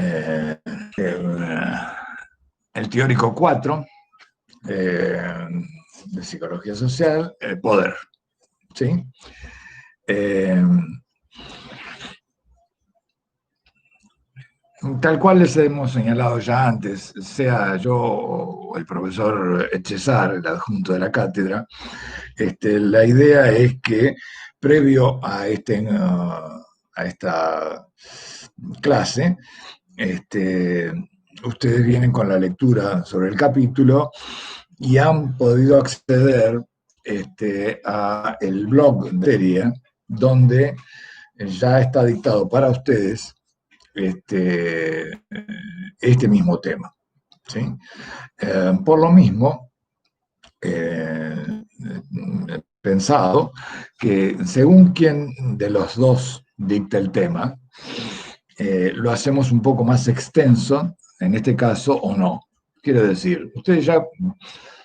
eh, eh, el teórico 4 de psicología social, poder. ¿Sí? Tal cual les hemos señalado ya antes, sea yo o el profesor Echezar, el adjunto de la cátedra, la idea es que previo a esta clase, ustedes vienen con la lectura sobre el capítulo y han podido acceder a el blog de serie, donde ya está dictado para ustedes este mismo tema. ¿Sí? Por lo mismo, pensado que según quién de los dos dicta el tema, lo hacemos un poco más extenso, en este caso, o no. Quiero decir, ustedes ya,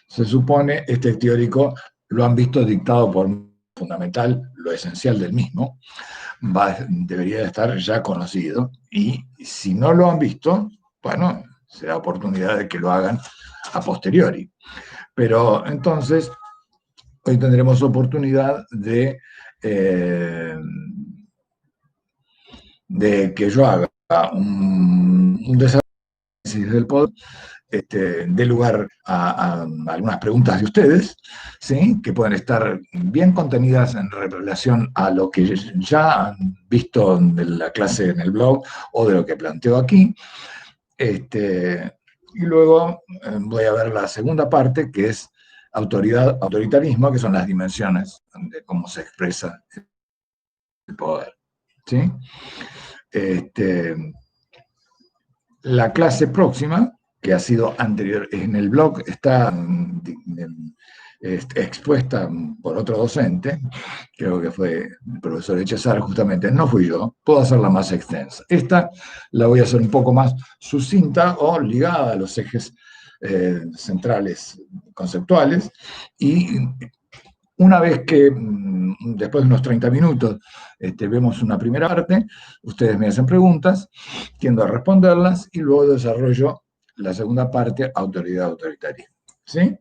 se supone, este teórico lo han visto dictado por fundamental, lo esencial del mismo, debería de estar ya conocido, y si no lo han visto, bueno, será oportunidad de que lo hagan a posteriori. Pero entonces, hoy tendremos oportunidad de que yo haga un desarrollo del poder, dé lugar a algunas preguntas de ustedes, ¿sí? Que pueden estar bien contenidas en relación a lo que ya han visto de la clase en el blog o de lo que planteo aquí. Y luego voy a ver la segunda parte, que es autoritarismo, que son las dimensiones de cómo se expresa el poder. ¿Sí? La clase próxima, que ha sido anterior, en el blog está expuesta por otro docente, creo que fue el profesor Echezar justamente, no fui yo, puedo hacerla más extensa. Esta la voy a hacer un poco más sucinta o ligada a los ejes centrales conceptuales, y una vez que, después de unos 30 minutos, vemos una primera parte, ustedes me hacen preguntas, tiendo a responderlas y luego desarrollo la segunda parte, autoridad, autoritarismo. ¿Sí?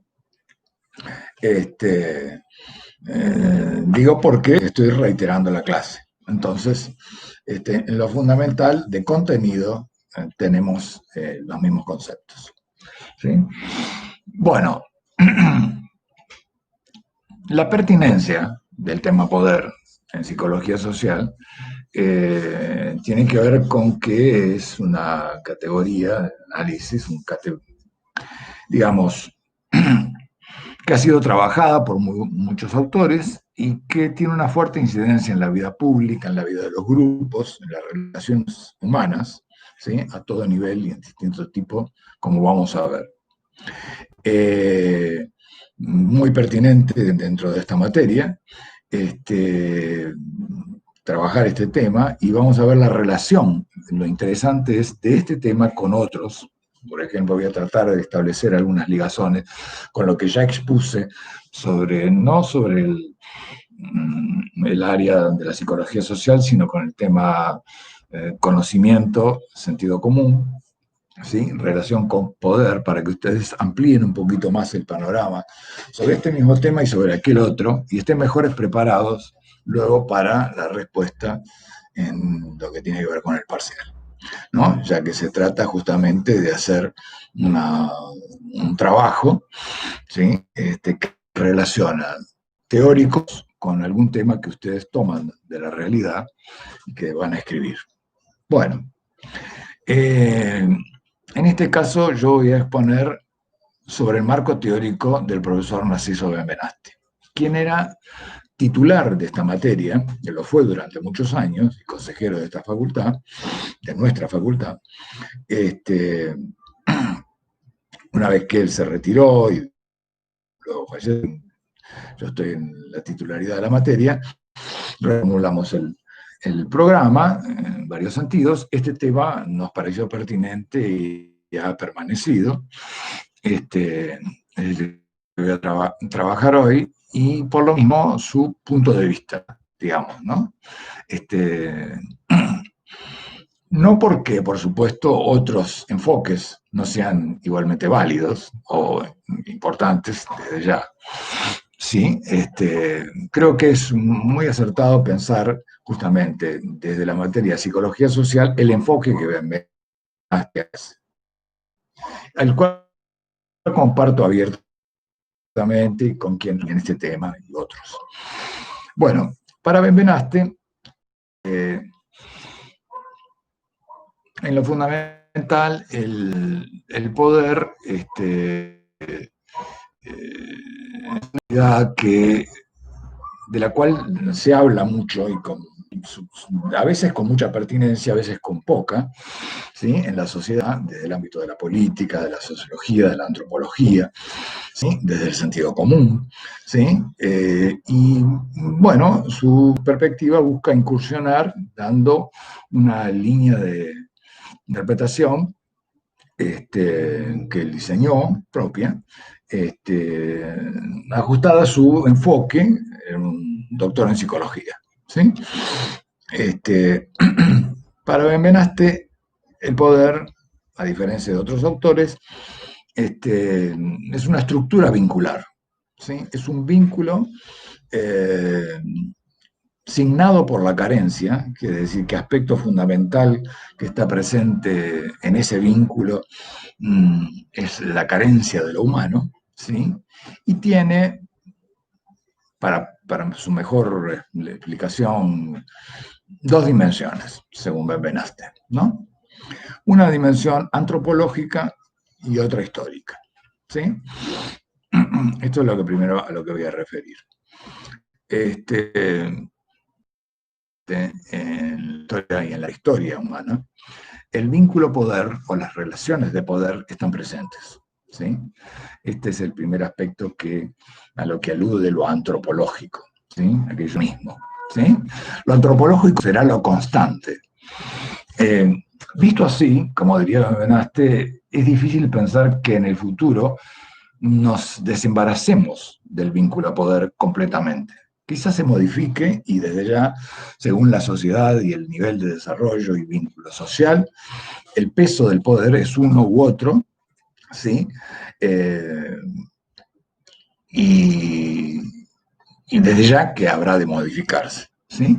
Digo porque estoy reiterando la clase. Entonces, en lo fundamental de contenido tenemos los mismos conceptos. ¿Sí? Bueno, la pertinencia del tema poder en psicología social tiene que ver con que es una categoría de análisis, digamos, que ha sido trabajada por muchos autores y que tiene una fuerte incidencia en la vida pública, en la vida de los grupos, en las relaciones humanas, ¿sí? A todo nivel y en distintos tipos, como vamos a ver. Muy pertinente dentro de esta materia, trabajar este tema, y vamos a ver la relación. Lo interesante es de este tema con otros. Por ejemplo, voy a tratar de establecer algunas ligazones con lo que ya expuse no sobre el área de la psicología social, sino con el tema conocimiento, sentido común, ¿sí? Relación con poder, para que ustedes amplíen un poquito más el panorama sobre este mismo tema y sobre aquel otro, y estén mejores preparados luego para la respuesta en lo que tiene que ver con el parcial, ¿no? Ya que se trata justamente de hacer un trabajo, ¿sí? Que relaciona teóricos con algún tema que ustedes toman de la realidad y que van a escribir. Bueno, en este caso yo voy a exponer sobre el marco teórico del profesor Narciso Benvenasti, quien era titular de esta materia, que lo fue durante muchos años, y consejero de esta facultad, de nuestra facultad. Una vez que él se retiró y luego falleció, yo estoy en la titularidad de la materia, reformulamos el programa en varios sentidos. Este tema nos pareció pertinente y ha permanecido. Voy a trabajar hoy, y por lo mismo su punto de vista, digamos, ¿no? No porque, por supuesto, otros enfoques no sean igualmente válidos o importantes desde ya. Sí, creo que es muy acertado pensar justamente desde la materia de psicología social el enfoque que ven al cual comparto abiertamente con quien en este tema y otros. Bueno, para Benvenaste, en lo fundamental, el poder que, de la cual se habla mucho y a veces con mucha pertinencia, a veces con poca, ¿sí? En la sociedad, desde el ámbito de la política, de la sociología, de la antropología, ¿sí? Desde el sentido común. ¿Sí? Y bueno, su perspectiva busca incursionar dando una línea de interpretación que él diseñó, propia, ajustada a su enfoque, un doctor en psicología. ¿Sí? Para Benvenaste, el poder, a diferencia de otros autores, es una estructura vincular. ¿Sí? Es un vínculo eh, signado por la carencia, quiere decir que aspecto fundamental que está presente en ese vínculo es la carencia de lo humano, ¿sí? Y tiene, para su mejor explicación, dos dimensiones, según Benvenaste, ¿no? Una dimensión antropológica y otra histórica, ¿sí? Esto es lo que primero a lo que voy a referir. En la historia y en la historia humana, el vínculo poder o las relaciones de poder están presentes. ¿Sí? Este es el primer aspecto a lo que alude lo antropológico, ¿sí? Aquello mismo. ¿Sí? Lo antropológico será lo constante. Visto así, como diría Benvenaste, es difícil pensar que en el futuro nos desembaracemos del vínculo a poder completamente. Quizás se modifique y desde ya, según la sociedad y el nivel de desarrollo y vínculo social, el peso del poder es uno u otro, ¿sí? Eh, y, y desde ya que habrá de modificarse, ¿sí?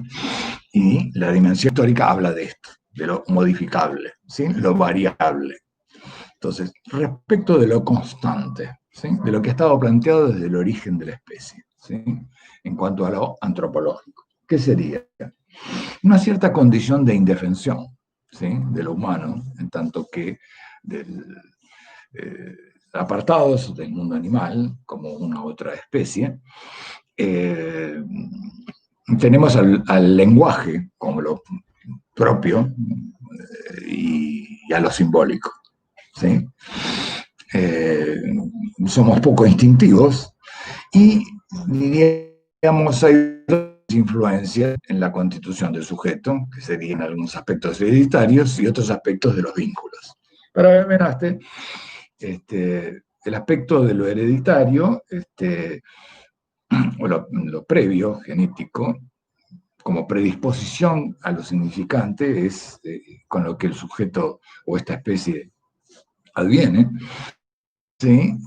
Y la dimensión histórica habla de esto, de lo modificable, ¿sí? Lo variable. Entonces, respecto de lo constante, ¿sí? De lo que ha estado planteado desde el origen de la especie, ¿sí? En cuanto a lo antropológico, ¿qué sería? Una cierta condición de indefensión, ¿sí? De lo humano, en tanto que eh, apartados del mundo animal, como una otra especie, tenemos al lenguaje como lo propio y a lo simbólico. ¿Sí? Somos poco instintivos y diríamos hay influencias en la constitución del sujeto, que serían algunos aspectos hereditarios y otros aspectos de los vínculos. Para Benvenaste, el aspecto de lo hereditario, o lo previo, genético, como predisposición a lo significante, es con lo que el sujeto o esta especie adviene, ¿sí?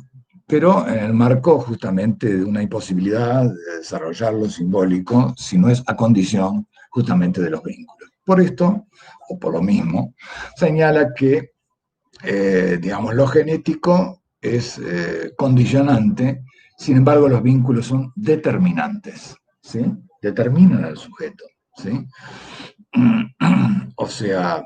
Pero en el marco justamente de una imposibilidad de desarrollar lo simbólico, si no es a condición justamente de los vínculos. Por esto, o por lo mismo, señala que, digamos, lo genético es condicionante, sin embargo los vínculos son determinantes, ¿sí? Determinan al sujeto, ¿sí? O sea,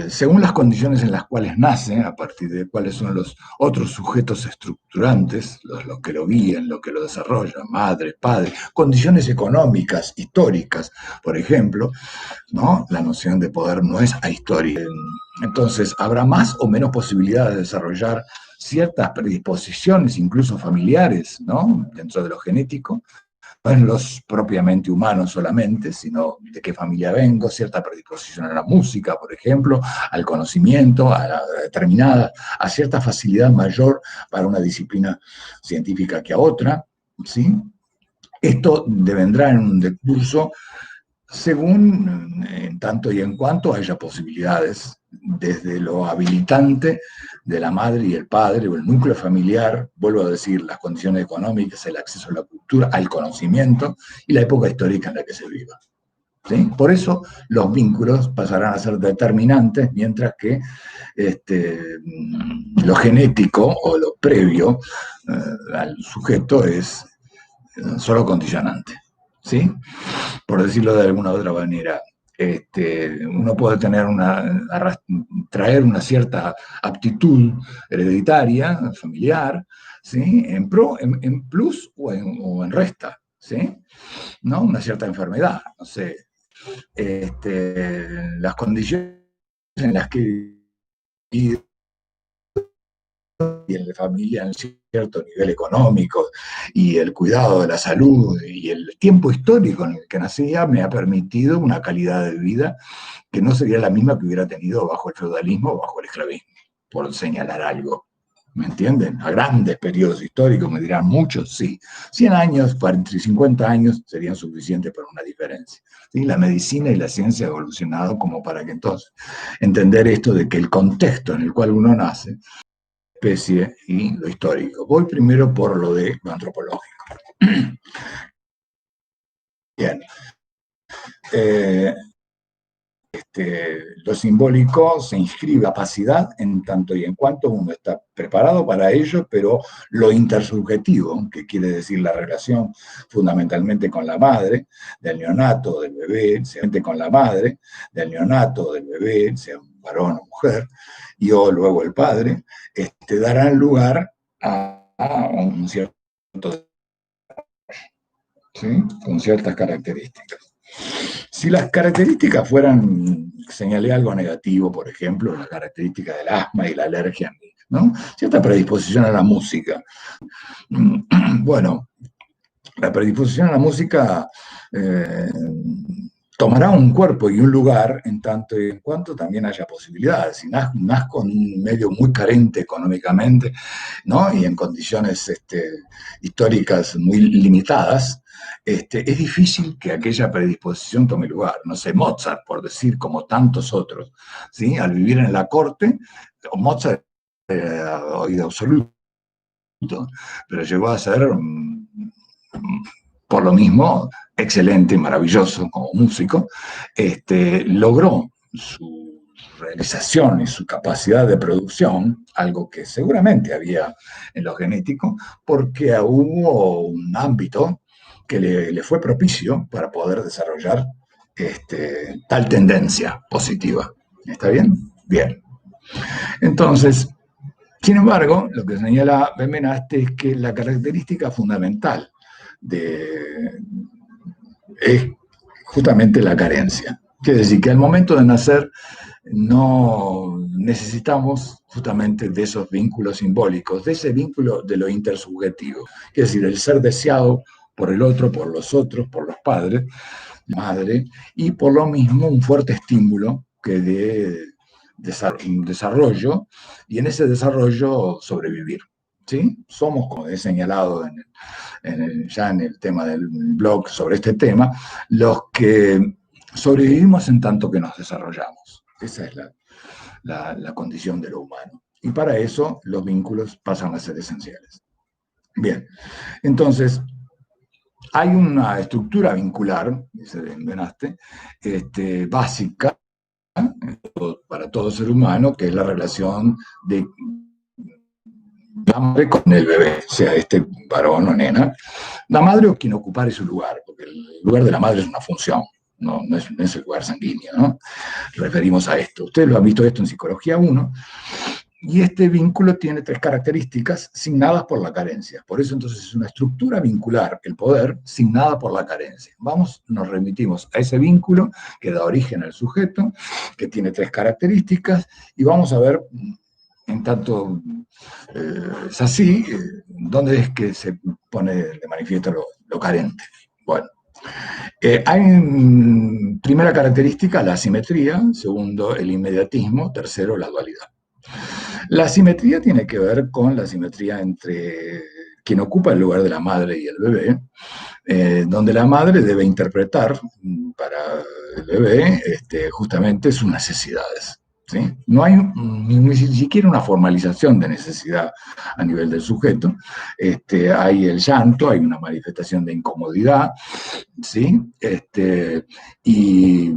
según las condiciones en las cuales nace, a partir de cuáles son los otros sujetos estructurantes, los que lo guían, los que lo desarrollan, madre, padre, condiciones económicas, históricas, por ejemplo, ¿no? La noción de poder no es ahistórica. Entonces, habrá más o menos posibilidad de desarrollar ciertas predisposiciones, incluso familiares, ¿no? Dentro de lo genético, no en los propiamente humanos solamente, sino de qué familia vengo, cierta predisposición a la música, por ejemplo, al conocimiento, determinada, a cierta facilidad mayor para una disciplina científica que a otra, ¿sí? Esto devendrá en un decurso según en tanto y en cuanto haya posibilidades, desde lo habilitante de la madre y el padre, o el núcleo familiar, vuelvo a decir, las condiciones económicas, el acceso a la cultura, al conocimiento y la época histórica en la que se viva. ¿Sí? Por eso los vínculos pasarán a ser determinantes, mientras que lo genético o lo previo al sujeto es solo condicionante. ¿Sí? Por decirlo de alguna otra manera, uno puede tener traer una cierta aptitud hereditaria, familiar, ¿sí? En plus o en resta, ¿sí? ¿No? Una cierta enfermedad, no sé, las condiciones en las que y en la familia en cierto nivel económico y el cuidado de la salud y el tiempo histórico en el que nacía me ha permitido una calidad de vida que no sería la misma que hubiera tenido bajo el feudalismo o bajo el esclavismo, por señalar algo. ¿Me entienden? A grandes periodos históricos, me dirán muchos, sí. 100 años, 40, 50 años serían suficientes para una diferencia. ¿Sí? La medicina y la ciencia ha evolucionado como para que entonces entender esto de que el contexto en el cual uno nace especie y lo histórico. Voy primero por lo de lo antropológico. Bien. Lo simbólico se inscribe capacidad en tanto y en cuanto uno está preparado para ello, pero lo intersubjetivo, que quiere decir la relación fundamentalmente con la madre, del neonato, del bebé, con la madre, del neonato, del bebé, sea un varón o mujer, y o luego el padre, darán lugar a un cierto, ¿sí? Con ciertas características. Si las características fueran, señalé algo negativo, por ejemplo, la característica del asma y la alergia, ¿no? Cierta predisposición a la música. Bueno, la predisposición a la música tomará un cuerpo y un lugar en tanto y en cuanto también haya posibilidades. Si nazco en un medio muy carente económicamente, ¿no? Y en condiciones históricas muy limitadas, es difícil que aquella predisposición tome lugar. No sé, Mozart, por decir, como tantos otros, ¿sí? Al vivir en la corte, Mozart oído absoluto, pero llegó a ser, por lo mismo, excelente y maravilloso como músico, logró su realización y su capacidad de producción, algo que seguramente había en lo genético, porque hubo un ámbito que le fue propicio para poder desarrollar tal tendencia positiva. ¿Está bien? Bien. Entonces, sin embargo, lo que señala Benveniste es que la característica fundamental es justamente la carencia. Quiere decir que al momento de nacer no necesitamos justamente de esos vínculos simbólicos, de ese vínculo de lo intersubjetivo, es decir, el ser deseado por el otro, por los otros, por los padres, la madre, y por lo mismo un fuerte estímulo que de desarrollo, y en ese desarrollo sobrevivir. ¿Sí? Somos, como he señalado ya en el tema del blog sobre este tema, los que sobrevivimos en tanto que nos desarrollamos. Esa es la condición de lo humano. Y para eso los vínculos pasan a ser esenciales. Bien, entonces, hay una estructura vincular, dice Benveniste, básica para todo ser humano, que es la relación de la madre con el bebé, sea varón o nena, la madre o quien ocupare su lugar, porque el lugar de la madre es una función, no es el lugar sanguíneo, ¿no? Referimos a esto. Ustedes lo han visto esto en Psicología 1, y este vínculo tiene tres características signadas por la carencia. Por eso entonces es una estructura vincular, el poder, signada por la carencia. Nos remitimos a ese vínculo que da origen al sujeto, que tiene tres características, y vamos a ver, en tanto es así, dónde es que se pone de manifiesto lo carente. Bueno, hay primera característica, la asimetría, segundo, el inmediatismo, tercero, la dualidad. La simetría tiene que ver con la simetría entre quien ocupa el lugar de la madre y el bebé, donde la madre debe interpretar para el bebé justamente sus necesidades. ¿Sí? No hay ni siquiera una formalización de necesidad a nivel del sujeto. Hay el llanto, hay una manifestación de incomodidad, ¿sí? Y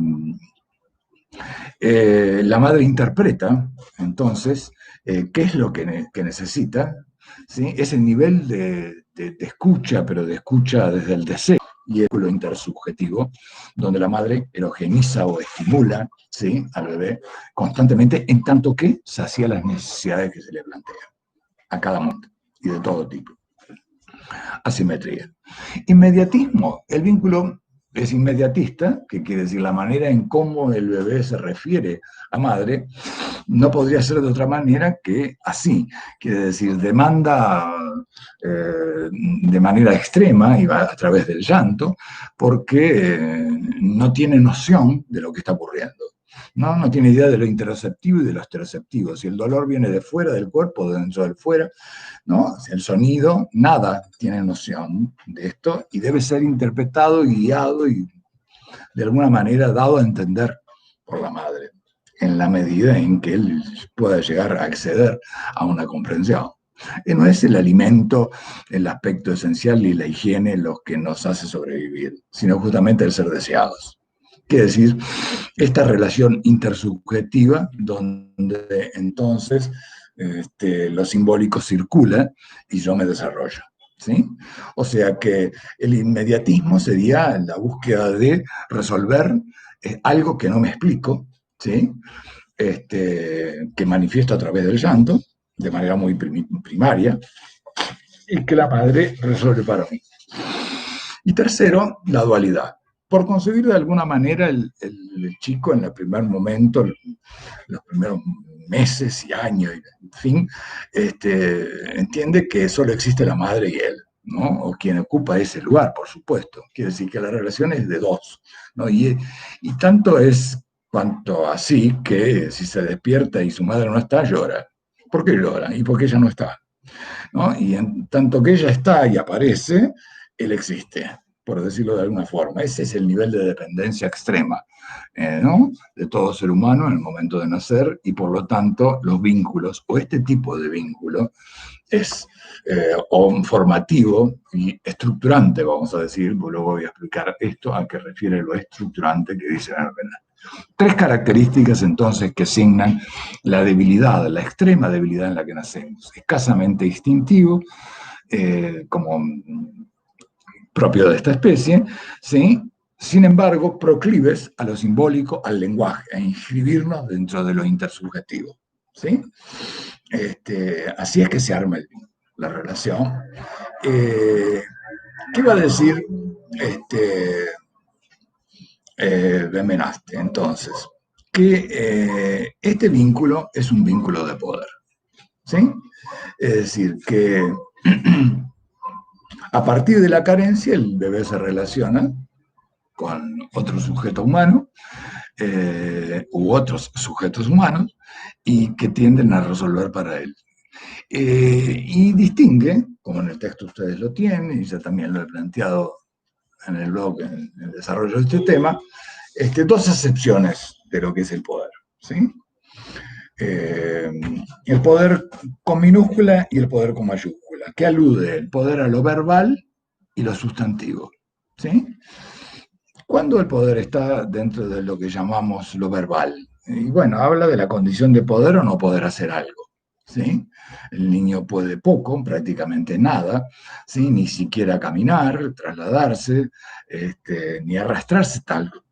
la madre interpreta, entonces, qué es lo que necesita, ¿sí? Es el nivel de escucha, pero de escucha desde el deseo y el vínculo intersubjetivo, donde la madre erogeniza o estimula, ¿sí?, al bebé constantemente, en tanto que sacia las necesidades que se le plantean a cada momento y de todo tipo. Asimetría. Inmediatismo. El vínculo es inmediatista, que quiere decir la manera en cómo el bebé se refiere a madre, no podría ser de otra manera que así. Quiere decir, demanda de manera extrema y va a través del llanto, porque no tiene noción de lo que está ocurriendo. No tiene idea de lo interoceptivo y de lo estereoceptivo. Si el dolor viene de fuera del cuerpo, de dentro del fuera, ¿no? El sonido, nada tiene noción de esto y debe ser interpretado y guiado y de alguna manera dado a entender por la madre, en la medida en que él pueda llegar a acceder a una comprensión. Y no es el alimento el aspecto esencial y la higiene los que nos hace sobrevivir, sino justamente el ser deseados. Quiere decir, esta relación intersubjetiva donde entonces lo simbólico circula y yo me desarrollo. ¿Sí? O sea que el inmediatismo sería la búsqueda de resolver algo que no me explico, ¿sí? Que manifiesto a través del llanto, de manera muy primaria, y que la madre resuelve para mí. Y tercero, la dualidad. Por concebir de alguna manera el chico en el primer momento, los primeros meses y años, en fin, entiende que solo existe la madre y él, ¿no? O quien ocupa ese lugar, por supuesto. Quiere decir que la relación es de dos, ¿no? Y tanto es cuanto así que si se despierta y su madre no está, llora. ¿Por qué llora? Y porque ella no está, ¿no? Y en tanto que ella está y aparece, él existe, por decirlo de alguna forma. Ese es el nivel de dependencia extrema, ¿no?, de todo ser humano en el momento de nacer, y por lo tanto los vínculos, o este tipo de vínculo, es o formativo y estructurante, vamos a decir. Luego voy a explicar esto a qué refiere lo estructurante que dice Arbenal. Tres características entonces que asignan la debilidad, la extrema debilidad en la que nacemos. Escasamente instintivo, como propio de esta especie, ¿sí? Sin embargo, proclives a lo simbólico, al lenguaje, a inscribirnos dentro de lo intersubjetivo, ¿sí? Así es que se arma la relación. ¿Qué va a decir Bemenaste entonces? Que este vínculo es un vínculo de poder, ¿sí? Es decir, que a partir de la carencia el bebé se relaciona con otro sujeto humano u otros sujetos humanos y que tienden a resolver para él. Y distingue, como en el texto ustedes lo tienen, y yo también lo he planteado en el blog, en el desarrollo de este tema, dos acepciones de lo que es el poder, ¿sí? El poder con minúscula y el poder con mayúscula, que alude el poder a lo verbal y lo sustantivo, ¿sí? Cuando el poder está dentro de lo que llamamos lo verbal, y bueno, habla de la condición de poder o no poder hacer algo, ¿sí? El niño puede poco, prácticamente nada, ¿sí? Ni siquiera caminar, trasladarse, ni arrastrarse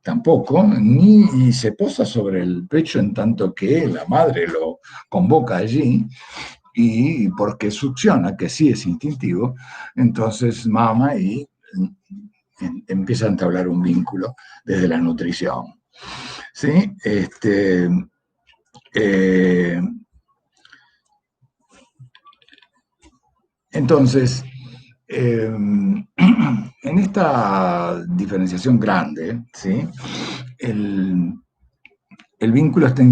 tampoco, ni se posa sobre el pecho en tanto que la madre lo convoca allí, y porque succiona, que sí es instintivo, entonces mama y empieza a entablar un vínculo desde la nutrición, ¿sí? Entonces, en esta diferenciación grande, ¿sí?, el vínculo está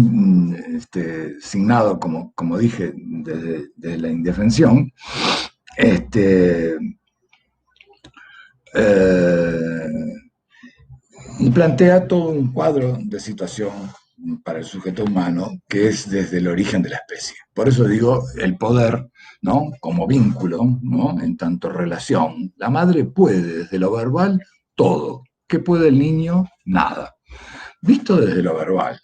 signado, como dije, desde la indefensión, Eh, y plantea todo un cuadro de situación para el sujeto humano que es desde el origen de la especie. Por eso digo el poder, ¿no? Como vínculo, ¿no? En tanto relación. La madre puede desde lo verbal todo. ¿Qué puede el niño? Nada. Visto desde lo verbal.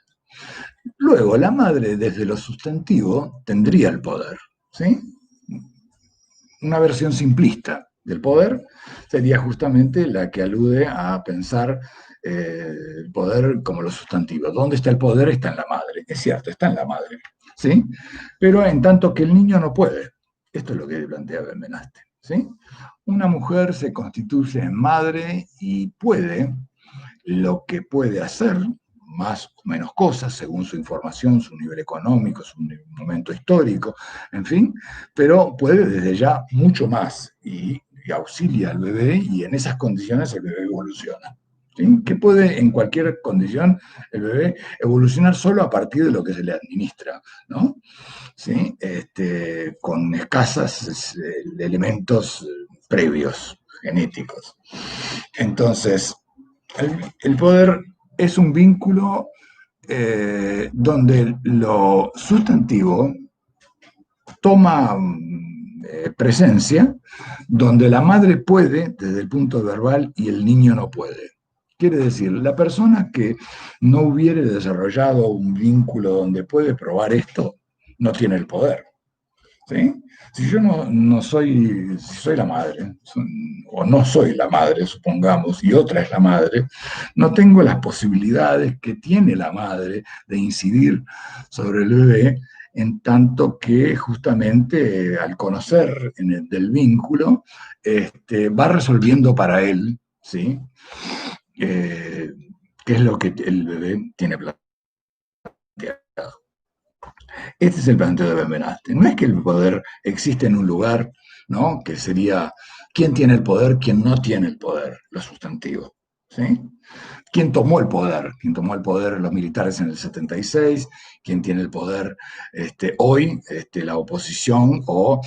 Luego, la madre desde lo sustantivo tendría el poder, ¿sí? Una versión simplista del poder sería justamente la que alude a pensar el poder como lo sustantivo. ¿Dónde está el poder? Está en la madre. Es cierto, está en la madre, ¿sí? Pero en tanto que el niño no puede. Esto es lo que plantea Benveniste, ¿sí? Una mujer se constituye en madre y puede lo que puede hacer, más o menos cosas, según su información, su nivel económico, su momento histórico, en fin, pero puede desde ya mucho más y auxilia al bebé y en esas condiciones el bebé evoluciona. ¿Sí? Que puede en cualquier condición el bebé evolucionar solo a partir de lo que se le administra, ¿no? ¿Sí? Con escasas elementos previos, genéticos. Entonces, el poder es un vínculo donde lo sustantivo toma presencia, donde la madre puede desde el punto verbal y el niño no puede. Quiere decir, la persona que no hubiere desarrollado un vínculo donde puede probar esto, no tiene el poder. ¿Sí? Si yo no soy, si soy la madre, o no soy la madre, supongamos, y otra es la madre, no tengo las posibilidades que tiene la madre de incidir sobre el bebé, en tanto que justamente al conocer del vínculo, va resolviendo para él, ¿sí? Eh, qué es lo que el bebé tiene planteado. Este es el planteo de Benveniste. No es que el poder existe en un lugar, ¿no? Que sería quién tiene el poder, quién no tiene el poder, lo sustantivo. ¿Sí? ¿Quién tomó el poder? ¿Quién tomó el poder? Los militares en el 76, ¿quién tiene el poder hoy? La oposición o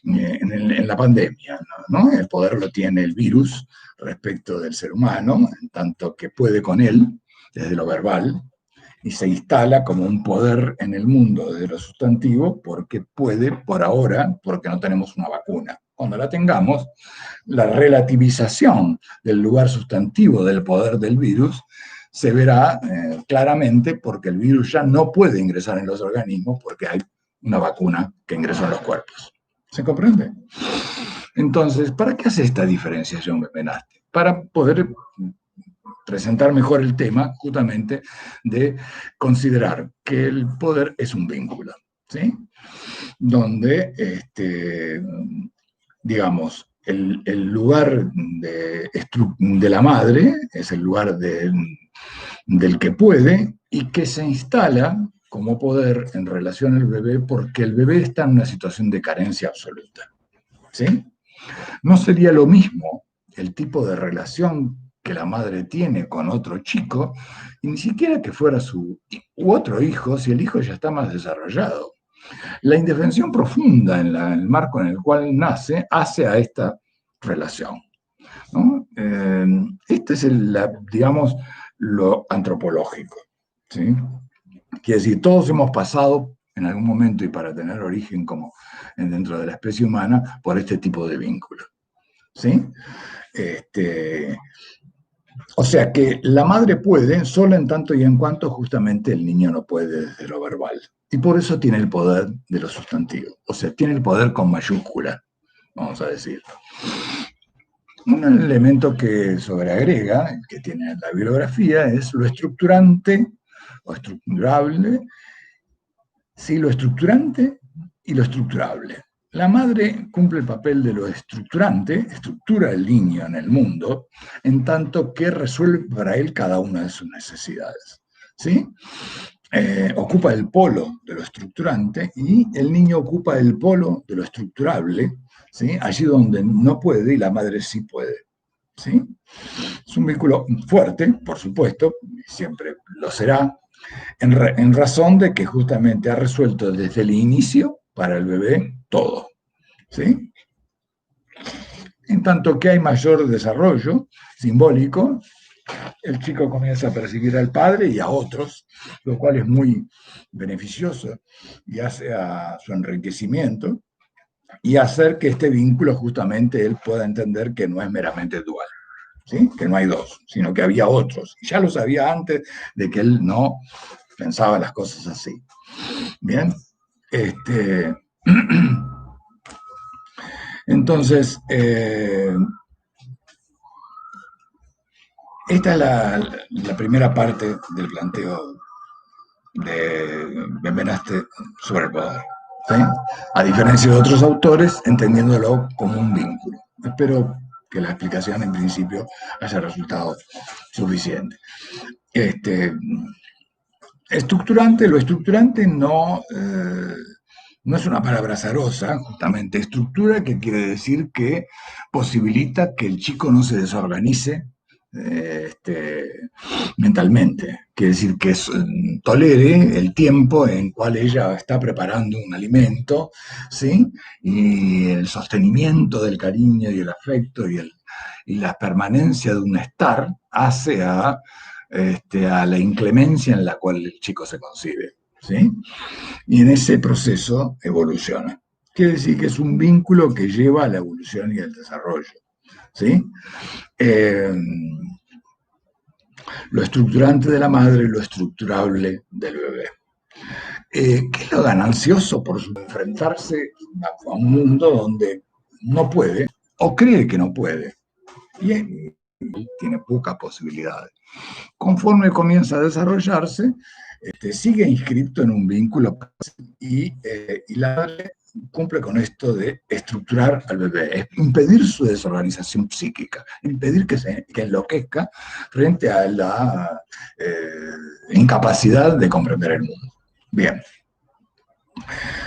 en la pandemia, ¿no? El poder lo tiene el virus respecto del ser humano, en tanto que puede con él, desde lo verbal, y se instala como un poder en el mundo desde lo sustantivo porque puede por ahora, porque no tenemos una vacuna. Cuando la tengamos, la relativización del lugar sustantivo del poder del virus se verá claramente porque el virus ya no puede ingresar en los organismos porque hay una vacuna que ingresó en los cuerpos. ¿Se comprende? Entonces, ¿para qué hace esta diferenciación Benveniste? Para poder presentar mejor el tema justamente de considerar que el poder es un vínculo, ¿sí? Donde, digamos, el lugar de la madre es el lugar del que puede y que se instala como poder en relación al bebé porque el bebé está en una situación de carencia absoluta, ¿sí? No sería lo mismo el tipo de relación que la madre tiene con otro chico, y ni siquiera que fuera su u otro hijo, si el hijo ya está más desarrollado. La indefensión profunda en el marco en el cual nace hace a esta relación, ¿no? Este es, digamos, lo antropológico, ¿sí? Quiere decir, todos hemos pasado en algún momento y para tener origen como dentro de la especie humana por este tipo de vínculo, ¿sí? Este, o sea que la madre puede solo en tanto y en cuanto justamente el niño no puede desde lo verbal. Y por eso tiene el poder de lo sustantivo. O sea, tiene el poder con mayúscula, vamos a decir. Un elemento que sobreagrega, que tiene la bibliografía, es lo estructurante o estructurable, sí, lo estructurante y lo estructurable. La madre cumple el papel de lo estructurante, estructura el niño en el mundo, en tanto que resuelve para él cada una de sus necesidades. ¿Sí? Ocupa el polo de lo estructurante y el niño ocupa el polo de lo estructurable, ¿sí? Allí donde no puede y la madre sí puede. ¿Sí? Es un vínculo fuerte, por supuesto, siempre lo será, en razón de que justamente ha resuelto desde el inicio para el bebé todo. ¿Sí? En tanto que hay mayor desarrollo simbólico, el chico comienza a percibir al padre y a otros, lo cual es muy beneficioso y hace a su enriquecimiento y hacer que este vínculo justamente él pueda entender que no es meramente dual, ¿sí? Que no hay dos, sino que había otros. Y ya lo sabía antes de que él no pensaba las cosas así. Bien, este, entonces, esta es la primera parte del planteo de Benvenaste sobre el poder. ¿Sí? A diferencia de otros autores, entendiéndolo como un vínculo. Espero que la explicación en principio haya resultado suficiente. Este, lo estructurante no es una palabra azarosa, justamente estructura, que quiere decir que posibilita que el chico no se desorganice mentalmente. Quiere decir que tolere el tiempo en cual ella está preparando un alimento, ¿sí? Y el sostenimiento del cariño y el afecto y la permanencia de un estar hace a la inclemencia en la cual el chico se concibe, ¿sí? Y en ese proceso evoluciona. Quiere decir que es un vínculo que lleva a la evolución y al desarrollo, ¿sí? Eh, lo estructurante de la madre y lo estructurable del bebé. ¿Qué es lo ganancioso por enfrentarse a un mundo donde no puede o cree que no puede? Y tiene pocas posibilidades. Conforme comienza a desarrollarse, sigue inscrito en un vínculo y la madre cumple con esto de estructurar al bebé, impedir su desorganización psíquica, impedir que enloquezca frente a la incapacidad de comprender el mundo. Bien.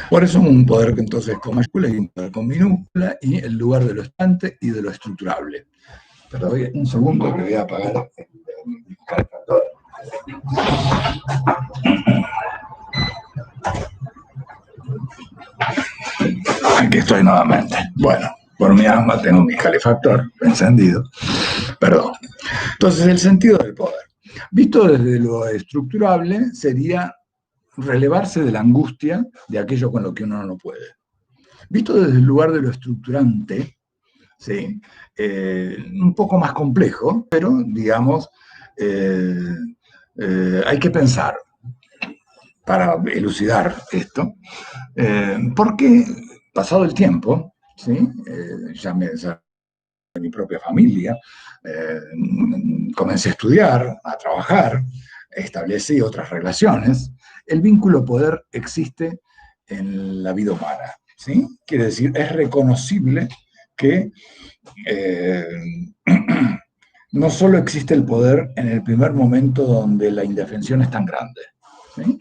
Por eso un poder que entonces con mayúscula y un poder con minúscula y el lugar de lo estante y de lo estructurable. Pero un segundo que voy a apagar el calefactor. Aquí estoy nuevamente. Bueno, por mi alma tengo mi calefactor encendido. Perdón. Entonces, el sentido del poder. Visto desde lo estructurable, sería relevarse de la angustia de aquello con lo que uno no puede. Visto desde el lugar de lo estructurante, ¿sí? Un poco más complejo, pero digamos, hay que pensar para elucidar esto, porque pasado el tiempo, ¿sí? Ya me desarrollé en mi propia familia, eh, comencé a estudiar, a trabajar, establecí otras relaciones, el vínculo poder existe en la vida humana, ¿sí? Quiere decir, es reconocible que eh, no solo existe el poder en el primer momento donde la indefensión es tan grande, ¿sí?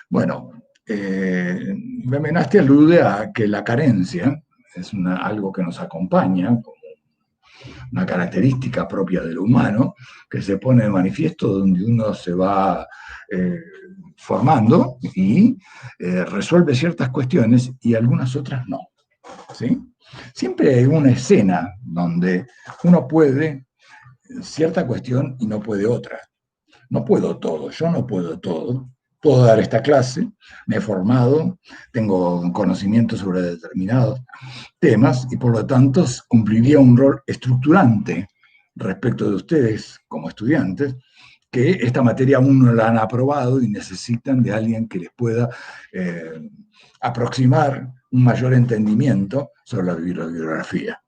Bueno, Bemenasti alude a que la carencia es algo que nos acompaña como una característica propia del humano que se pone de manifiesto donde uno se va formando y resuelve ciertas cuestiones y algunas otras no. ¿Sí? Siempre hay una escena donde uno puede cierta cuestión y no puede otra. No puedo todo, yo no puedo todo. Puedo dar esta clase, me he formado, tengo conocimiento sobre determinados temas y por lo tanto cumpliría un rol estructurante respecto de ustedes como estudiantes, que esta materia aún no la han aprobado y necesitan de alguien que les pueda aproximar un mayor entendimiento sobre la bibliografía.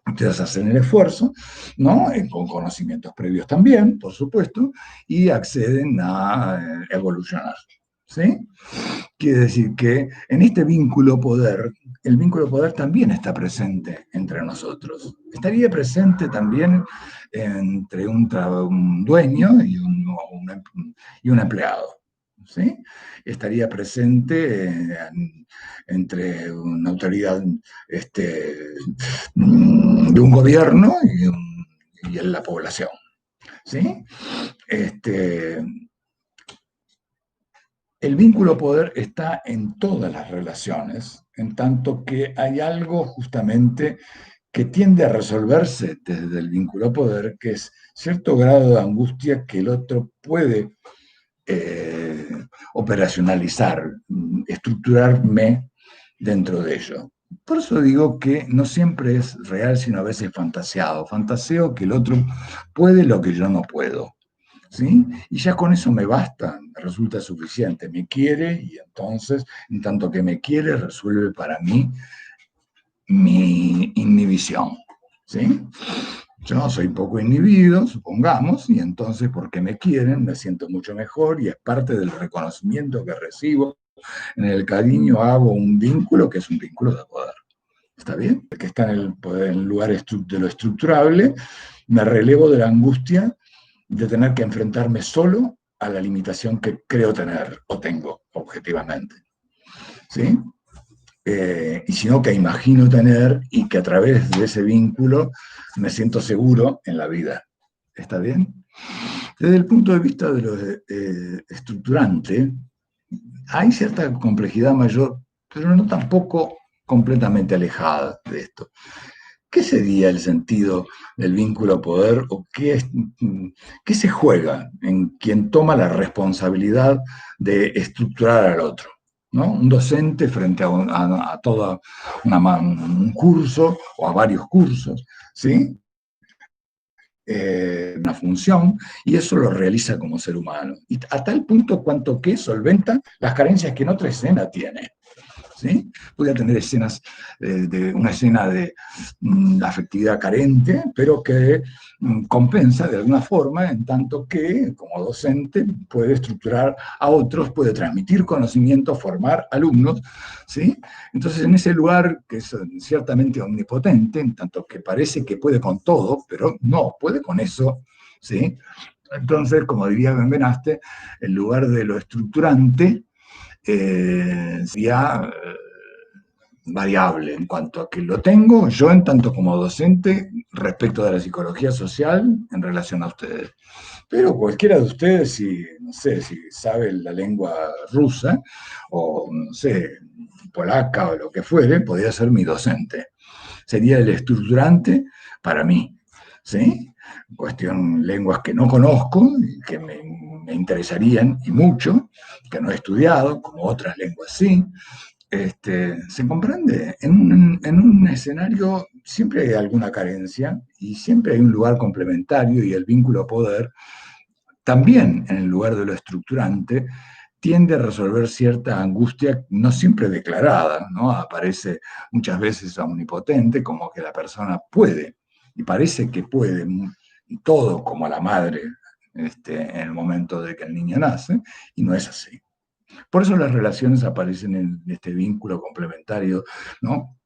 Ustedes hacen el esfuerzo, ¿no? Con conocimientos previos también, por supuesto, y acceden a evolucionar. ¿Sí? Quiere decir que en este vínculo poder, el vínculo poder también está presente entre nosotros. Estaría presente también entre un dueño y un empleado. ¿Sí? Estaría presente entre una autoridad de un gobierno y en la población. ¿Sí? El vínculo poder está en todas las relaciones, en tanto que hay algo justamente que tiende a resolverse desde el vínculo poder, que es cierto grado de angustia que el otro puede eh, operacionalizar, estructurarme dentro de ello. Por eso digo que no siempre es real, sino a veces fantaseado. Fantaseo que el otro puede lo que yo no puedo. ¿Sí? Y ya con eso me basta, me resulta suficiente. Me quiere y entonces, en tanto que me quiere, resuelve para mí mi inhibición. ¿Sí? Yo soy poco inhibido, supongamos, y entonces porque me quieren me siento mucho mejor y es parte del reconocimiento que recibo. En el cariño hago un vínculo que es un vínculo de poder. ¿Está bien? Que está en el, poder, en el lugar de lo estructurable, me relevo de la angustia de tener que enfrentarme solo a la limitación que creo tener o tengo objetivamente. ¿Sí? Y sino que imagino tener y que a través de ese vínculo me siento seguro en la vida. ¿Está bien? Desde el punto de vista de lo estructurante, hay cierta complejidad mayor, pero no tampoco completamente alejada de esto. ¿Qué sería el sentido del vínculo poder o qué se juega en quien toma la responsabilidad de estructurar al otro? ¿No? Un docente frente a todo un curso o a varios cursos, ¿sí? Una función, y eso lo realiza como ser humano. Y a tal punto cuanto que solventa las carencias que en otra escena tiene. ¿Sí? Podría tener escenas de una escena de afectividad carente, pero que compensa de alguna forma, en tanto que, como docente, puede estructurar a otros, puede transmitir conocimiento, formar alumnos, ¿sí? Entonces, en ese lugar que es ciertamente omnipotente, en tanto que parece que puede con todo, pero no, puede con eso, ¿sí? Entonces, como diría Benvenaste, el lugar de lo estructurante sería variable en cuanto a que lo tengo yo en tanto como docente respecto de la psicología social en relación a ustedes. Pero cualquiera de ustedes, si, no sé, si sabe la lengua rusa o, no sé, polaca o lo que fuere, podría ser mi docente. Sería el estructurante para mí, ¿sí? Cuestión lenguas que no conozco, que me interesarían y mucho, que no he estudiado, como otras lenguas sí. ¿Se comprende? En un escenario siempre hay alguna carencia y siempre hay un lugar complementario y el vínculo poder, también en el lugar de lo estructurante, tiende a resolver cierta angustia no siempre declarada, ¿no? Aparece muchas veces omnipotente, como que la persona puede, y parece que puede, y todo como la madre en el momento de que el niño nace, y no es así. Por eso las relaciones aparecen en este vínculo complementario, ¿no?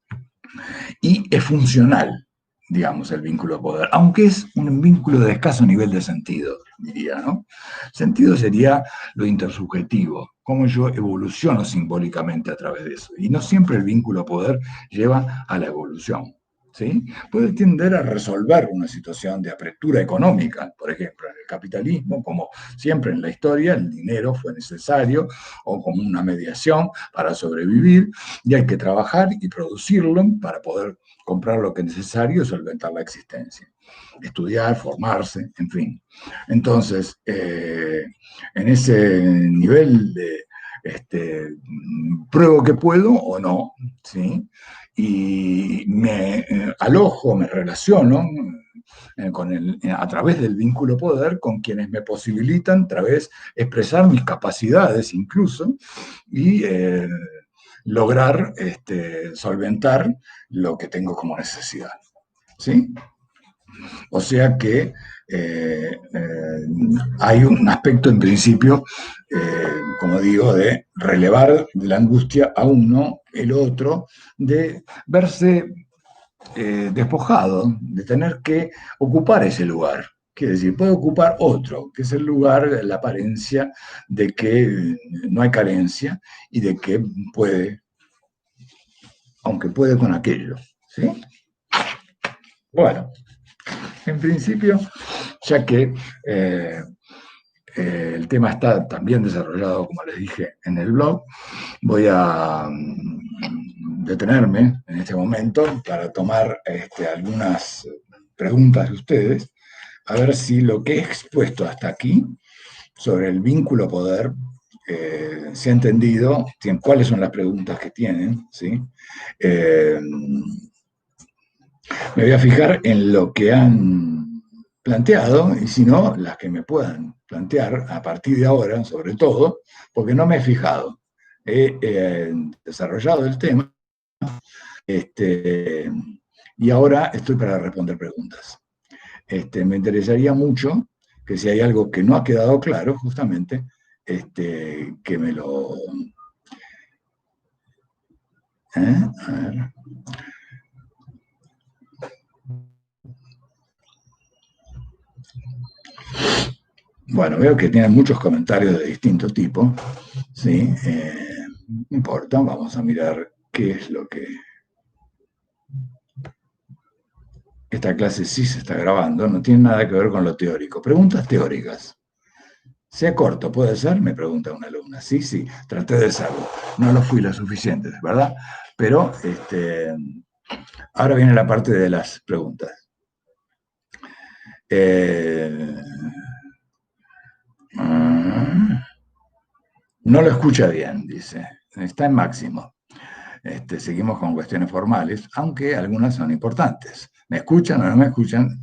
Y es funcional, digamos, el vínculo de poder, aunque es un vínculo de escaso nivel de sentido, diría, ¿no? Sentido sería lo intersubjetivo, cómo yo evoluciono simbólicamente a través de eso. Y no siempre el vínculo de poder lleva a la evolución. ¿Sí? Puede tender a resolver una situación de apertura económica, por ejemplo, en el capitalismo, como siempre en la historia, el dinero fue necesario o como una mediación para sobrevivir, y hay que trabajar y producirlo para poder comprar lo que es necesario y solventar la existencia. Estudiar, formarse, en fin. Entonces, en ese nivel de pruebo que puedo o no, ¿sí? Y me alojo, me relaciono a través del vínculo poder con quienes me posibilitan, a través expresar mis capacidades incluso, y lograr solventar lo que tengo como necesidad. ¿Sí? O sea que hay un aspecto en principio, como digo, de relevar la angustia a uno, el otro, de verse despojado, de tener que ocupar ese lugar. Quiere decir, puede ocupar otro, que es el lugar, la apariencia de que no hay carencia y de que puede, aunque puede con aquello. ¿Sí? Bueno, en principio, ya que el tema está también desarrollado, como les dije, en el blog, voy a detenerme en este momento para tomar algunas preguntas de ustedes, a ver si lo que he expuesto hasta aquí sobre el vínculo poder se ha entendido, cuáles son las preguntas que tienen, ¿sí? Me voy a fijar en lo que han planteado y si no, las que me puedan plantear a partir de ahora, sobre todo, porque no me he fijado. He desarrollado el tema y ahora estoy para responder preguntas. Me interesaría mucho que si hay algo que no ha quedado claro, justamente, que me lo... A ver. Bueno, veo que tienen muchos comentarios de distinto tipo, ¿sí? No importa, vamos a mirar qué es lo que... Esta clase sí se está grabando, no tiene nada que ver con lo teórico. Preguntas teóricas. Sea corto, ¿puede ser? Me pregunta una alumna. Sí, sí, traté de serlo. No lo fui lo suficiente, ¿verdad? Pero ahora viene la parte de las preguntas. No lo escucha bien, dice. Está en máximo. Seguimos con cuestiones formales, aunque algunas son importantes. ¿Me escuchan o no me escuchan?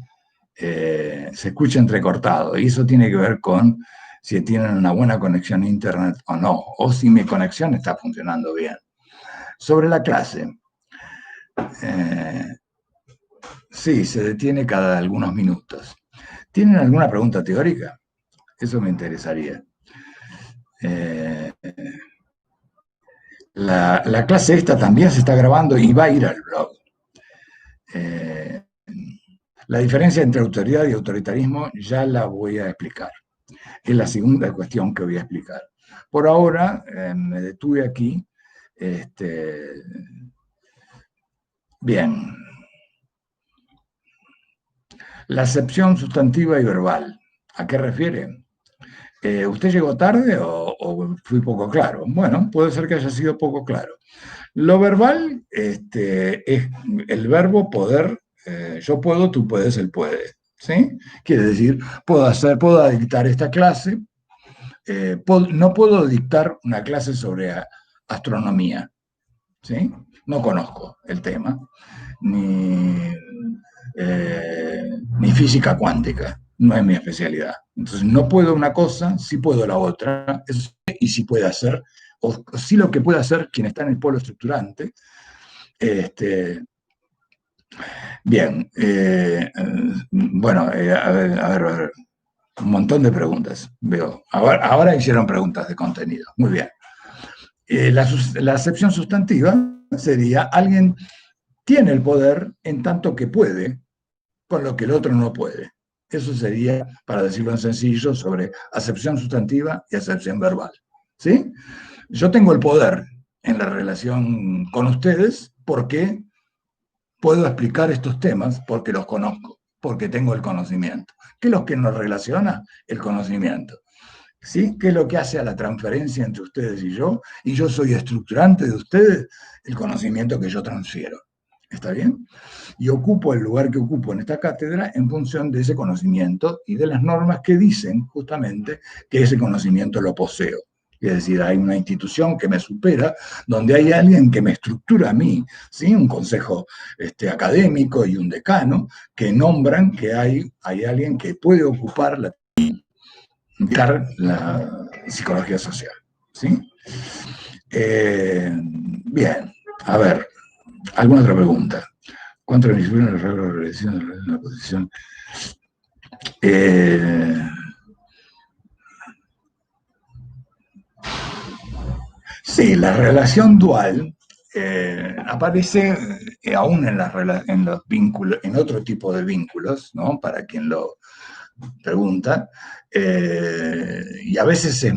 Se escucha entrecortado, y eso tiene que ver con si tienen una buena conexión a Internet o no, o si mi conexión está funcionando bien. Sobre la clase, sí, se detiene cada algunos minutos. ¿Tienen alguna pregunta teórica? Eso me interesaría. La clase esta también se está grabando y va a ir al blog. La diferencia entre autoridad y autoritarismo ya la voy a explicar. Es la segunda cuestión que voy a explicar. Por ahora me detuve aquí. Bien. La acepción sustantiva y verbal. ¿A qué refiere? ¿Usted llegó tarde o fui poco claro? Bueno, puede ser que haya sido poco claro. Lo verbal es el verbo poder, yo puedo, tú puedes, él puede. ¿Sí? Quiere decir, puedo dictar esta clase, no puedo dictar una clase sobre astronomía, ¿sí? No conozco el tema, ni, ni física cuántica, no es mi especialidad. Entonces, no puedo una cosa, sí puedo la otra, y sí puede hacer, o sí lo que puede hacer quien está en el polo estructurante. Bien, bueno, a ver, un montón de preguntas, veo. Ahora hicieron preguntas de contenido, muy bien. La acepción sustantiva sería alguien tiene el poder en tanto que puede, con lo que el otro no puede. Eso sería, para decirlo en sencillo, sobre acepción sustantiva y acepción verbal. ¿Sí? Yo tengo el poder en la relación con ustedes porque puedo explicar estos temas porque los conozco, porque tengo el conocimiento. ¿Qué es lo que nos relaciona? El conocimiento. ¿Sí? ¿Qué es lo que hace a la transferencia entre ustedes y yo? Y yo soy estructurante de ustedes, el conocimiento que yo transfiero. ¿Está bien? Y ocupo el lugar que ocupo en esta cátedra en función de ese conocimiento y de las normas que dicen justamente que ese conocimiento lo poseo. Es decir, hay una institución que me supera, donde hay alguien que me estructura a mí, ¿sí? Un consejo académico y un decano que nombran que hay alguien que puede ocupar la psicología social. ¿Sí? Bien, a ver, ¿alguna otra pregunta? ¿Cuánto le supieron el regalo de regresión de la posición? Sí, la relación dual aparece aún en los vínculos, en otro tipo de vínculos, ¿no? Para quien lo pregunta, y a veces es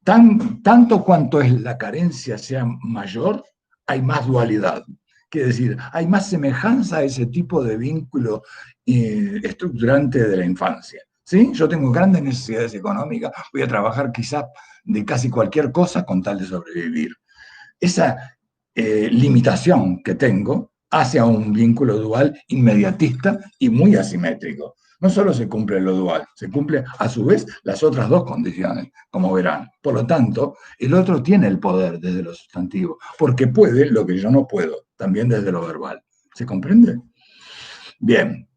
tanto cuanto es la carencia sea mayor, hay más dualidad. Quiere decir, hay más semejanza a ese tipo de vínculo estructurante de la infancia. ¿Sí? Yo tengo grandes necesidades económicas, voy a trabajar quizás de casi cualquier cosa con tal de sobrevivir. Esa limitación que tengo hacia un vínculo dual inmediatista y muy asimétrico. No solo se cumple lo dual, se cumple a su vez las otras dos condiciones, como verán. Por lo tanto, el otro tiene el poder desde lo sustantivo, porque puede lo que yo no puedo, también desde lo verbal. ¿Se comprende? Bien.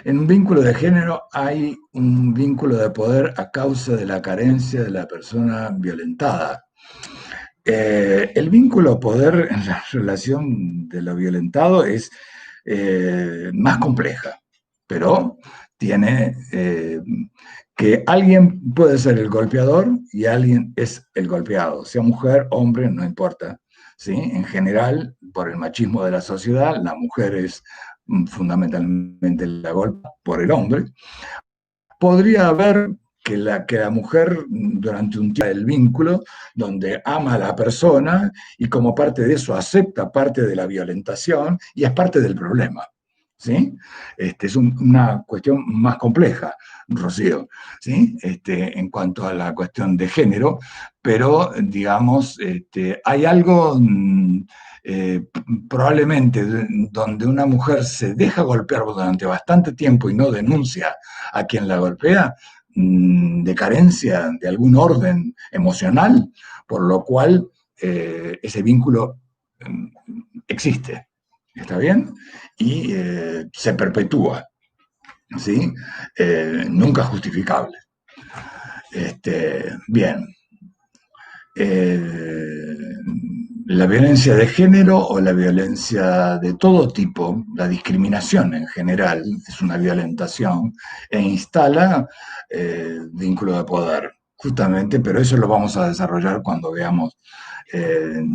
En un vínculo de género hay un vínculo de poder a causa de la carencia de la persona violentada. El vínculo poder en la relación de lo violentado es más compleja, pero tiene que alguien puede ser el golpeador y alguien es el golpeado, sea mujer, hombre, no importa. ¿Sí? En general, por el machismo de la sociedad, la mujer es fundamentalmente la golpe por el hombre. Podría haber que la mujer durante un tiempo del vínculo donde ama a la persona y como parte de eso acepta parte de la violentación y es parte del problema. ¿Sí? Es una cuestión más compleja, Rocío, ¿sí? En cuanto a la cuestión de género, pero digamos, hay algo eh, probablemente donde una mujer se deja golpear durante bastante tiempo y no denuncia a quien la golpea, de carencia de algún orden emocional, por lo cual ese vínculo existe, ¿está bien? Y se perpetúa, ¿sí? Nunca justificable. Bien. Eh, la violencia de género o la violencia de todo tipo, la discriminación en general, es una violentación e instala vínculo de poder, justamente, pero eso lo vamos a desarrollar cuando veamos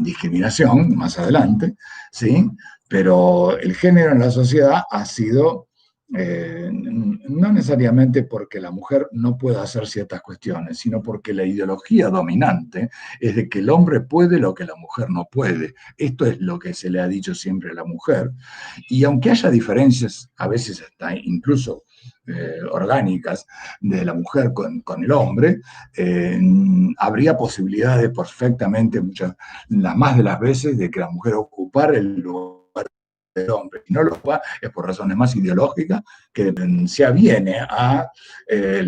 discriminación más adelante, ¿sí? Pero el género en la sociedad ha sido no necesariamente porque la mujer no pueda hacer ciertas cuestiones, sino porque la ideología dominante es de que el hombre puede lo que la mujer no puede. Esto es lo que se le ha dicho siempre a la mujer. Y aunque haya diferencias, a veces hasta incluso orgánicas de la mujer con el hombre, habría posibilidades perfectamente, las más de las veces, de que la mujer ocupara el lugar del hombre. Y no lo va, es por razones más ideológicas, que se aviene al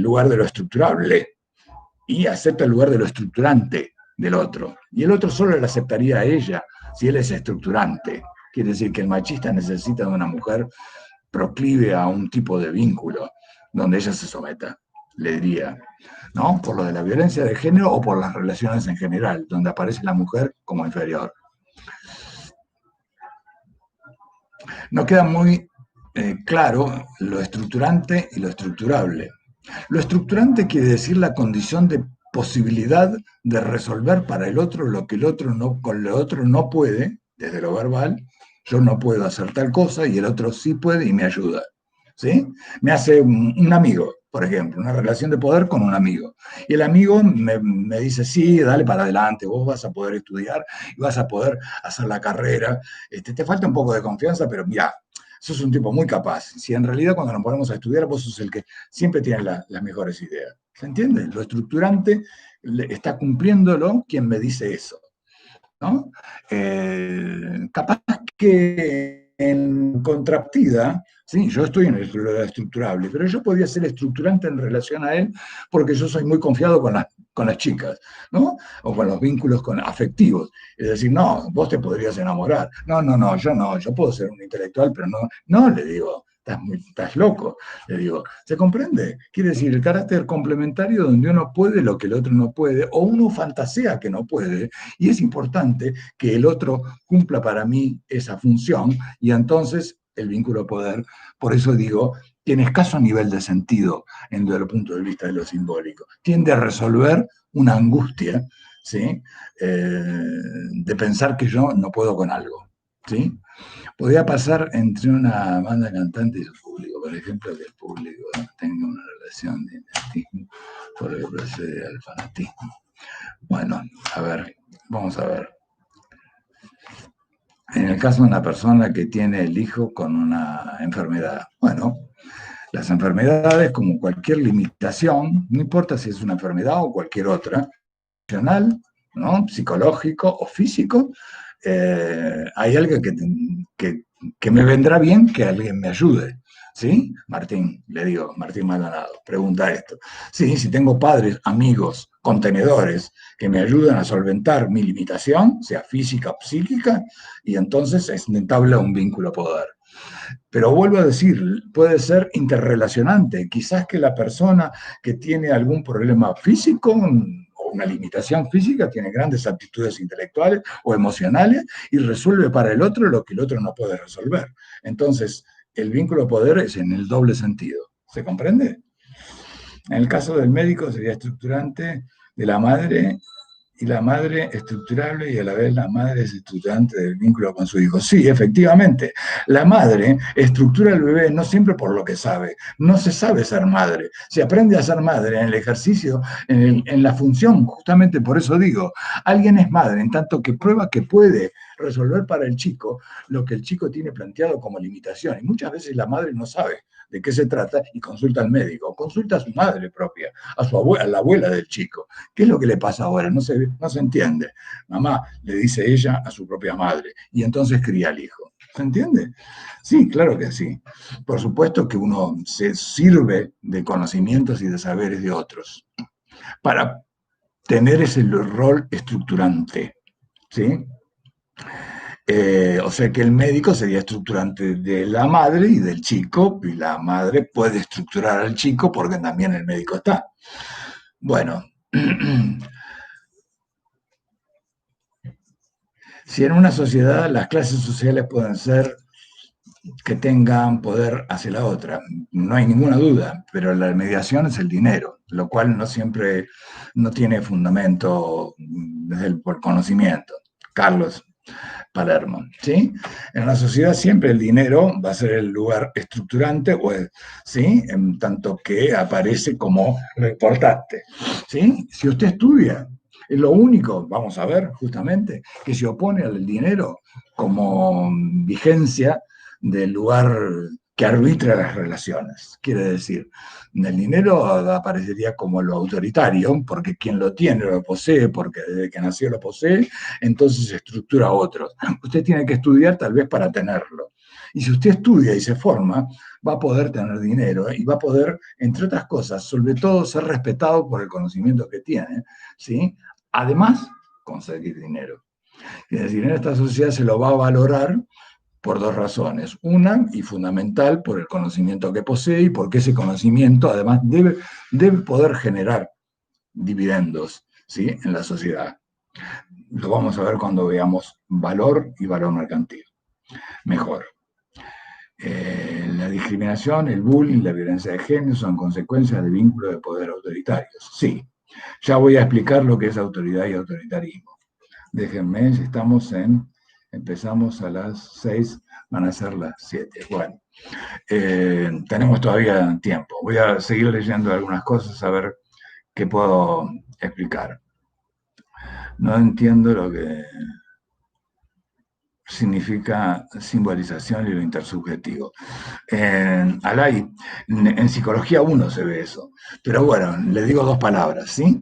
lugar de lo estructurable y acepta el lugar de lo estructurante del otro. Y el otro solo le aceptaría a ella si él es estructurante. Quiere decir que el machista necesita de una mujer proclive a un tipo de vínculo donde ella se someta, le diría, ¿no? Por lo de la violencia de género o por las relaciones en general, donde aparece la mujer como inferior. No queda muy claro lo estructurante y lo estructurable. Lo estructurante quiere decir la condición de posibilidad de resolver para el otro lo que el otro no, con el otro no puede, desde lo verbal. Yo no puedo hacer tal cosa y el otro sí puede y me ayuda. ¿Sí? Me hace un amigo, por ejemplo, una relación de poder con un amigo. Y el amigo me dice, sí, dale para adelante, vos vas a poder estudiar y vas a poder hacer la carrera. Te falta un poco de confianza, pero mira, sos un tipo muy capaz. Si en realidad cuando nos ponemos a estudiar, vos sos el que siempre tiene las mejores ideas. ¿Se entiende? Lo estructurante está cumpliéndolo quien me dice eso. ¿No? Capaz que en contrapartida, sí, yo estoy en el estructurable, pero yo podría ser estructurante en relación a él porque yo soy muy confiado con las chicas, ¿no? O con los vínculos afectivos. Es decir, no, vos te podrías enamorar. No, no, no, yo puedo ser un intelectual, pero no, le digo, estás loco, le digo, ¿se comprende? Quiere decir, el carácter complementario donde uno puede lo que el otro no puede, o uno fantasea que no puede, y es importante que el otro cumpla para mí esa función, y entonces el vínculo poder, por eso digo, tiene escaso nivel de sentido desde el punto de vista de lo simbólico. Tiende a resolver una angustia, ¿sí? De pensar que yo no puedo con algo, ¿sí? Podría pasar entre una banda cantante y su público, por ejemplo, que el público tenga una relación de identismo por lo que procede al fanatismo. Bueno, a ver, vamos a ver. En el caso de una persona que tiene el hijo con una enfermedad, bueno, Las enfermedades, como cualquier limitación, no importa si es una enfermedad o cualquier otra, emocional, ¿no? Psicológico o físico, hay algo que me vendrá bien que alguien me ayude. ¿Sí? Martín, le digo, Martín Maldonado, pregunta esto. Sí, si tengo padres, amigos, contenedores que me ayudan a solventar mi limitación, sea física o psíquica, y entonces se entabla un vínculo poder. Pero vuelvo a decir, puede ser interrelacionante. Quizás que la persona que tiene algún problema físico o una limitación física tiene grandes aptitudes intelectuales o emocionales y resuelve para el otro lo que el otro no puede resolver. Entonces, el vínculo poder es en el doble sentido. ¿Se comprende? En el caso del médico sería estructurante de la madre y la madre estructurable y a la vez la madre es estructurante del vínculo con su hijo. Sí, efectivamente, la madre estructura al bebé no siempre por lo que sabe, no se sabe ser madre, se aprende a ser madre en el ejercicio, en la función, justamente por eso digo, alguien es madre en tanto que prueba que puede resolver para el chico lo que el chico tiene planteado como limitación y muchas veces la madre no sabe de qué se trata y consulta al médico, consulta a su madre propia, a la abuela del chico. ¿Qué es lo que le pasa ahora? No se entiende. Mamá, le dice ella a su propia madre, y entonces cría al hijo. ¿Se entiende? Sí, claro que sí. Por supuesto que uno se sirve de conocimientos y de saberes de otros para tener ese rol estructurante. ¿Sí? O sea que el médico sería estructurante de la madre y del chico, y la madre puede estructurar al chico porque también el médico está. Bueno, si en una sociedad las clases sociales pueden ser que tengan poder hacia la otra, no hay ninguna duda, pero la mediación es el dinero, lo cual no siempre no tiene fundamento desde el por conocimiento. Carlos Palermo, ¿sí? En la sociedad siempre el dinero va a ser el lugar estructurante, ¿sí? En tanto que aparece como lo importante, ¿sí? Si usted estudia, es lo único, vamos a ver justamente, que se opone al dinero como vigencia del lugar que arbitra las relaciones. Quiere decir, el dinero aparecería como lo autoritario, porque quien lo tiene lo posee, porque desde que nació lo posee, entonces estructura a otros. Usted tiene que estudiar tal vez para tenerlo. Y si usted estudia y se forma, va a poder tener dinero y va a poder, entre otras cosas, sobre todo ser respetado por el conocimiento que tiene, ¿sí? Además, conseguir dinero. Es decir, en esta sociedad se lo va a valorar por dos razones. Una, y fundamental, por el conocimiento que posee y porque ese conocimiento además debe poder generar dividendos, ¿sí? En la sociedad. Lo vamos a ver cuando veamos valor y valor mercantil. Mejor. La discriminación, el bullying, la violencia de género son consecuencias de vínculos de poder autoritarios. Sí, ya voy a explicar lo que es autoridad y autoritarismo. Déjenme, empezamos a las 6, van a ser las 7. Bueno, tenemos todavía tiempo. Voy a seguir leyendo algunas cosas a ver qué puedo explicar. No entiendo lo que significa simbolización y lo intersubjetivo. Alay, en psicología 1 se ve eso. Pero bueno, le digo dos palabras, ¿sí?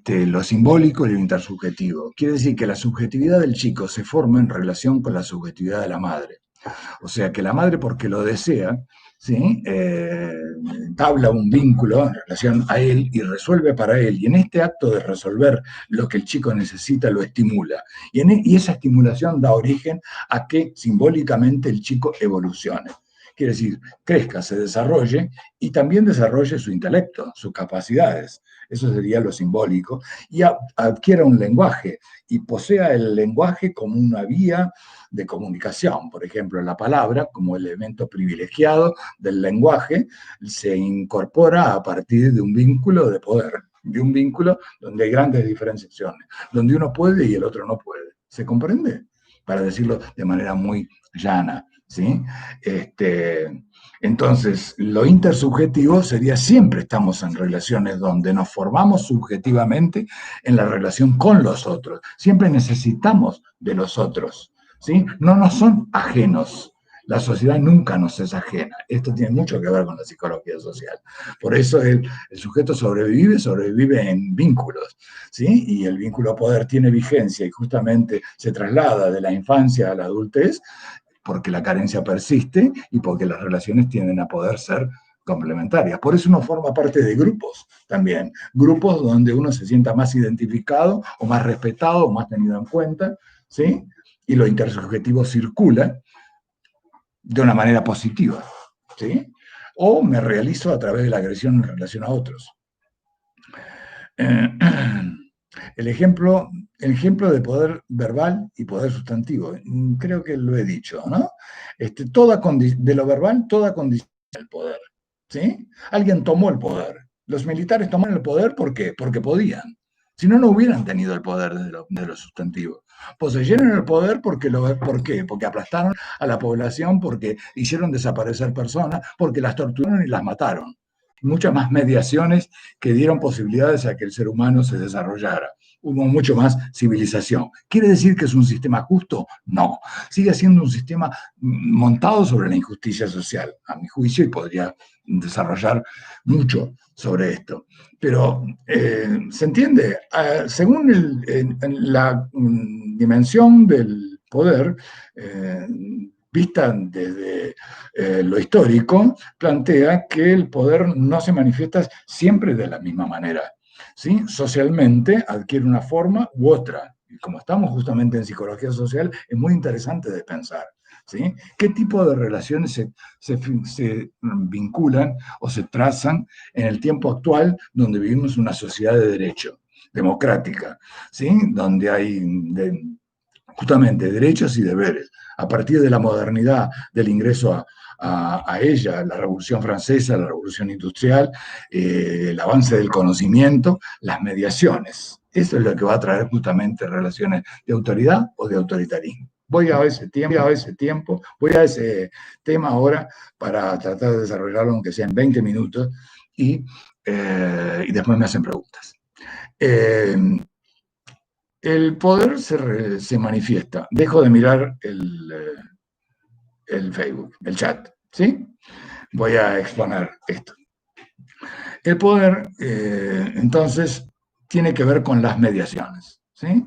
Lo simbólico y lo intersubjetivo. Quiere decir que la subjetividad del chico se forma en relación con la subjetividad de la madre. O sea que la madre, porque lo desea, ¿sí? Entabla un vínculo en relación a él y resuelve para él. Y en este acto de resolver lo que el chico necesita, lo estimula. Y esa estimulación da origen a que simbólicamente el chico evolucione. Quiere decir, crezca, se desarrolle y también desarrolle su intelecto, sus capacidades. Eso sería lo simbólico. Y adquiera un lenguaje y posea el lenguaje como una vía de comunicación. Por ejemplo, la palabra, como elemento privilegiado del lenguaje, se incorpora a partir de un vínculo de poder, de un vínculo donde hay grandes diferenciaciones, donde uno puede y el otro no puede. ¿Se comprende? Para decirlo de manera muy llana, ¿sí? Entonces, lo intersubjetivo sería siempre estamos en relaciones donde nos formamos subjetivamente en la relación con los otros. Siempre necesitamos de los otros, ¿sí? No nos son ajenos. La sociedad nunca nos es ajena. Esto tiene mucho que ver con la psicología social. Por eso el sujeto sobrevive en vínculos, ¿sí? Y el vínculo poder tiene vigencia y justamente se traslada de la infancia a la adultez porque la carencia persiste y porque las relaciones tienden a poder ser complementarias. Por eso uno forma parte de grupos también, grupos donde uno se sienta más identificado o más respetado o más tenido en cuenta, ¿sí? Y lo intersubjetivo circula de una manera positiva, ¿sí? O me realizo a través de la agresión en relación a otros. El ejemplo de poder verbal y poder sustantivo, creo que lo he dicho, ¿no? De lo verbal, toda condición del poder, ¿sí? Alguien tomó el poder. Los militares tomaron el poder, ¿por qué? Porque podían. Si no, no hubieran tenido el poder de lo sustantivo. Poseyeron el poder ¿por qué? Porque aplastaron a la población, porque hicieron desaparecer personas, porque las torturaron y las mataron. Muchas más mediaciones que dieron posibilidades a que el ser humano se desarrollara. Hubo mucho más civilización. ¿Quiere decir que es un sistema justo? No. Sigue siendo un sistema montado sobre la injusticia social, a mi juicio, y podría desarrollar mucho sobre esto. Pero, ¿se entiende? Según la dimensión del poder, vista desde lo histórico, plantea que el poder no se manifiesta siempre de la misma manera, ¿sí? Socialmente adquiere una forma u otra. Y como estamos justamente en psicología social, es muy interesante de pensar, ¿sí? ¿Qué tipo de relaciones se vinculan o se trazan en el tiempo actual donde vivimos una sociedad de derecho, democrática, ¿sí? Donde hay justamente derechos y deberes. A partir de la modernidad, del ingreso a ella, la Revolución Francesa, la Revolución Industrial, el avance del conocimiento, las mediaciones. Eso es lo que va a traer justamente relaciones de autoridad o de autoritarismo. Voy a ese tiempo, voy a ese tema ahora para tratar de desarrollarlo, aunque sea en 20 minutos, y después me hacen preguntas. El poder se manifiesta. Dejo de mirar el Facebook, el chat, ¿sí? Voy a exponer esto. El poder, entonces, tiene que ver con las mediaciones, ¿sí?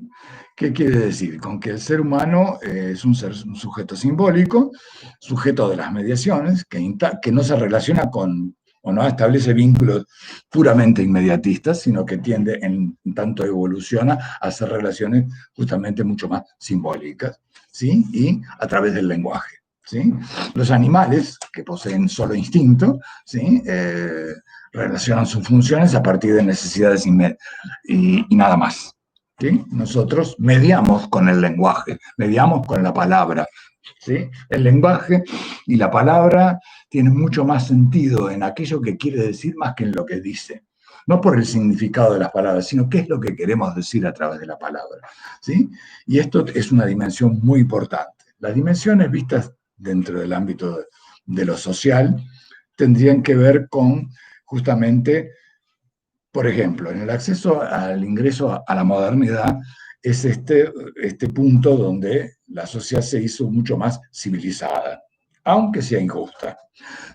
¿Qué quiere decir? Con que el ser humano es un sujeto simbólico, sujeto de las mediaciones, que no se relaciona con, o no establece vínculos puramente inmediatistas, sino que tiende, en tanto evoluciona, a hacer relaciones justamente mucho más simbólicas, ¿sí? Y a través del lenguaje, ¿sí? Los animales, que poseen solo instinto, ¿sí? Relacionan sus funciones a partir de necesidades y nada más. ¿Sí? Nosotros mediamos con el lenguaje, mediamos con la palabra. ¿Sí? El lenguaje y la palabra tienen mucho más sentido en aquello que quiere decir más que en lo que dice. No por el significado de las palabras, sino qué es lo que queremos decir a través de la palabra. ¿Sí? Y esto es una dimensión muy importante. Las dimensiones vistas dentro del ámbito de lo social tendrían que ver con justamente, por ejemplo, en el acceso al ingreso a la modernidad es este punto donde la sociedad se hizo mucho más civilizada, aunque sea injusta.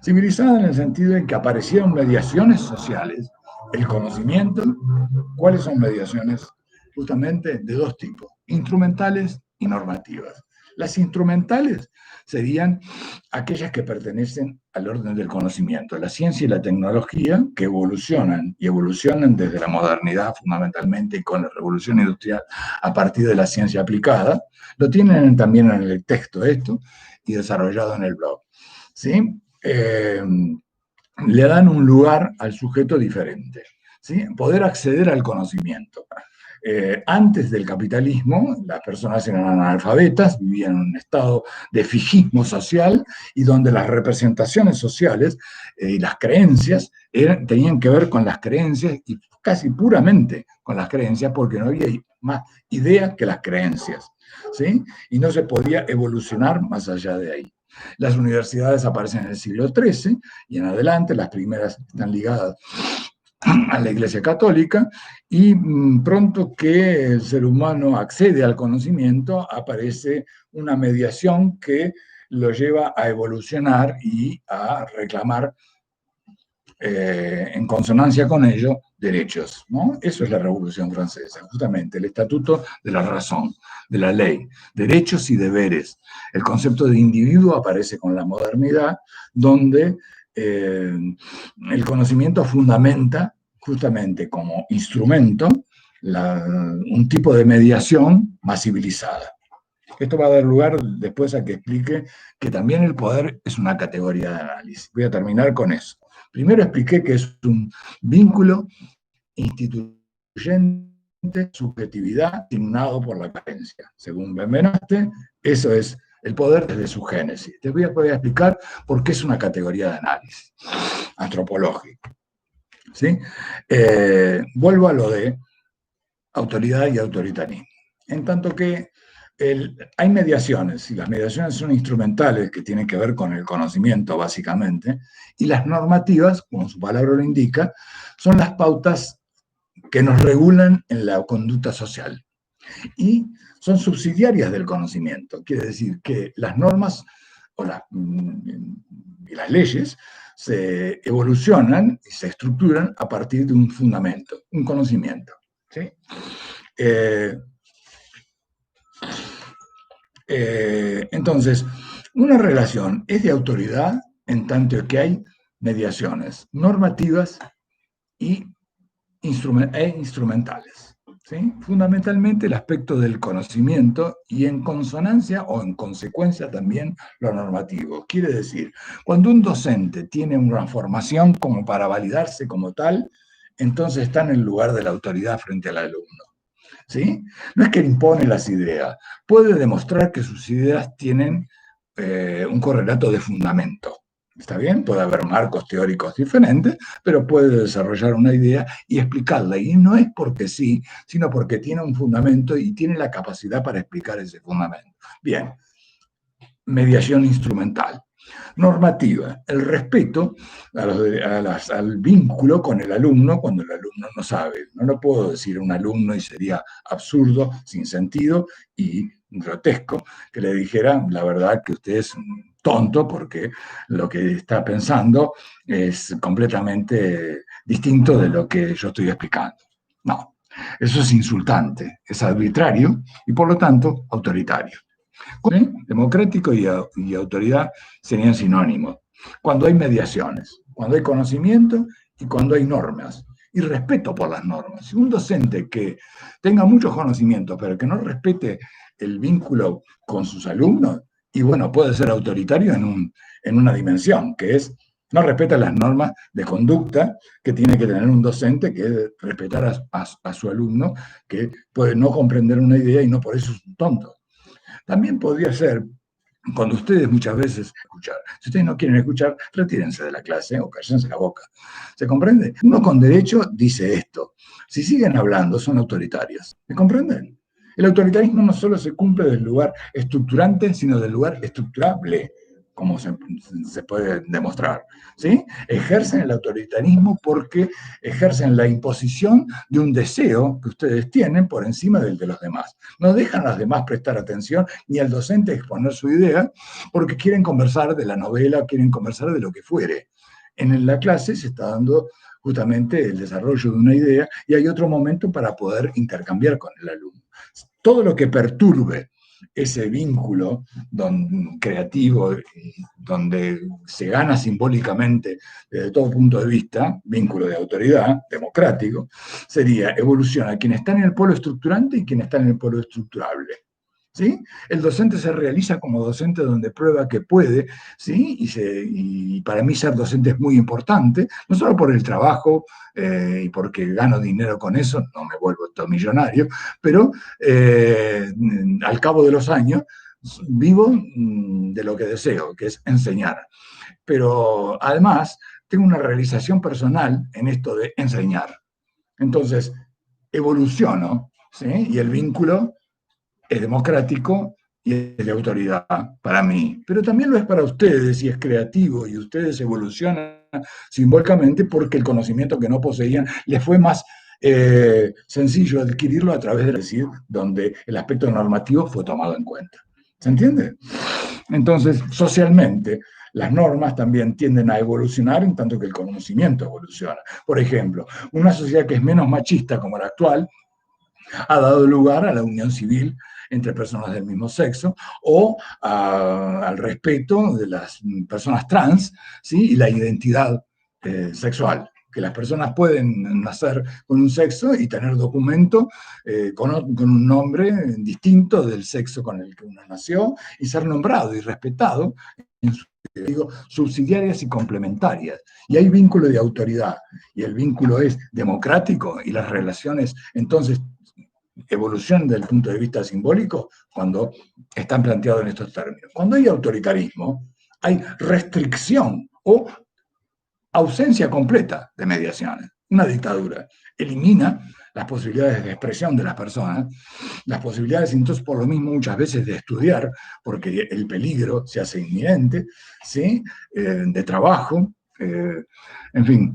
Civilizada en el sentido en que aparecieron mediaciones sociales, el conocimiento. ¿Cuáles son mediaciones? Justamente de dos tipos, instrumentales y normativas. Las instrumentales serían aquellas que pertenecen al orden del conocimiento, la ciencia y la tecnología, que evolucionan y evolucionan desde la modernidad fundamentalmente y con la revolución industrial a partir de la ciencia aplicada. Lo tienen también en el texto esto y desarrollado en el blog, ¿sí? Le dan un lugar al sujeto diferente, ¿sí? Poder acceder al conocimiento. Antes del capitalismo, las personas eran analfabetas, vivían en un estado de fijismo social y donde las representaciones sociales y las creencias tenían que ver con las creencias y casi puramente con las creencias porque no había más idea que las creencias, ¿sí? Y no se podía evolucionar más allá de ahí. Las universidades aparecen en el siglo XIII y en adelante, las primeras están ligadas a la Iglesia Católica, y pronto que el ser humano accede al conocimiento, aparece una mediación que lo lleva a evolucionar y a reclamar en consonancia con ello, derechos, ¿no? Eso es la Revolución Francesa, justamente el estatuto de la razón, de la ley, derechos y deberes. El concepto de individuo aparece con la modernidad, donde el conocimiento fundamenta justamente como instrumento un tipo de mediación más civilizada. Esto va a dar lugar después a que explique que también el poder es una categoría de análisis. Voy a terminar con eso. Primero expliqué que es un vínculo instituyente, subjetividad, signado por la carencia. Según Benveniste, eso es el poder desde su génesis. Te voy a explicar por qué es una categoría de análisis antropológico. ¿Sí? Vuelvo a lo de autoridad y autoritarismo. En tanto que hay mediaciones, y las mediaciones son instrumentales que tienen que ver con el conocimiento, básicamente, y las normativas, como su palabra lo indica, son las pautas que nos regulan en la conducta social. Y son subsidiarias del conocimiento, quiere decir que las normas y las leyes se evolucionan y se estructuran a partir de un fundamento, un conocimiento. ¿Sí? Entonces, una relación es de autoridad en tanto que hay mediaciones normativas e instrumentales. ¿Sí? Fundamentalmente el aspecto del conocimiento y en consonancia o en consecuencia también lo normativo. Quiere decir, cuando un docente tiene una formación como para validarse como tal, entonces está en el lugar de la autoridad frente al alumno. ¿Sí? No es que impone las ideas, puede demostrar que sus ideas tienen un correlato de fundamento. ¿Está bien? Puede haber marcos teóricos diferentes, pero puede desarrollar una idea y explicarla. Y no es porque sí, sino porque tiene un fundamento y tiene la capacidad para explicar ese fundamento. Bien, mediación instrumental. Normativa, el respeto al vínculo con el alumno cuando el alumno no sabe. No lo puedo decir a un alumno y sería absurdo, sin sentido y grotesco que le dijera la verdad que usted es un tonto porque lo que está pensando es completamente distinto de lo que yo estoy explicando. No, eso es insultante, es arbitrario y por lo tanto autoritario. ¿Sí? Democrático y autoridad serían sinónimos. Cuando hay mediaciones, cuando hay conocimiento y cuando hay normas. Y respeto por las normas. Si un docente que tenga muchos conocimientos, pero que no respete el vínculo con sus alumnos, y bueno, puede ser autoritario en una dimensión, que es no respeta las normas de conducta que tiene que tener un docente, que es respetar a su alumno, que puede no comprender una idea y no por eso es un tonto. También podría ser, cuando ustedes muchas veces escuchar, si ustedes no quieren escuchar, retírense de la clase o cállense la boca. ¿Se comprende? Uno con derecho dice esto. Si siguen hablando, son autoritarios. ¿Se comprenden? El autoritarismo no solo se cumple del lugar estructurante, sino del lugar estructurable, como se puede demostrar. ¿Sí? Ejercen el autoritarismo porque ejercen la imposición de un deseo que ustedes tienen por encima del de los demás. No dejan a los demás prestar atención ni al docente exponer su idea porque quieren conversar de la novela, quieren conversar de lo que fuere. En la clase se está dando justamente el desarrollo de una idea y hay otro momento para poder intercambiar con el alumno. Todo lo que perturbe ese vínculo creativo, donde se gana simbólicamente desde todo punto de vista, vínculo de autoridad, democrático, sería evolución a quien está en el polo estructurante y quien está en el polo estructurable. ¿Sí? El docente se realiza como docente donde prueba que puede, ¿sí? Y para mí ser docente es muy importante, no solo por el trabajo y porque gano dinero con eso, no me vuelvo todo millonario, pero al cabo de los años vivo de lo que deseo, que es enseñar. Pero además tengo una realización personal en esto de enseñar. Entonces, evoluciono, ¿sí? Y el vínculo es democrático y es de autoridad para mí, pero también lo es para ustedes y es creativo y ustedes evolucionan simbólicamente porque el conocimiento que no poseían les fue más sencillo adquirirlo a través de decir donde el aspecto normativo fue tomado en cuenta. ¿Se entiende? Entonces, socialmente, las normas también tienden a evolucionar en tanto que el conocimiento evoluciona. Por ejemplo, una sociedad que es menos machista como la actual ha dado lugar a la unión civil entre personas del mismo sexo o al respeto de las personas trans, ¿sí? Y la identidad sexual, que las personas pueden nacer con un sexo y tener documento con un nombre distinto del sexo con el que uno nació y ser nombrado y respetado en su, digo, subsidiarias y complementarias. Y hay vínculo de autoridad, y el vínculo es democrático, y las relaciones entonces evolución desde el punto de vista simbólico cuando están planteados en estos términos. Cuando hay autoritarismo, hay restricción o ausencia completa de mediaciones. Una dictadura elimina las posibilidades de expresión de las personas, las posibilidades entonces por lo mismo muchas veces de estudiar, porque el peligro se hace inminente, ¿sí? De trabajo, en fin,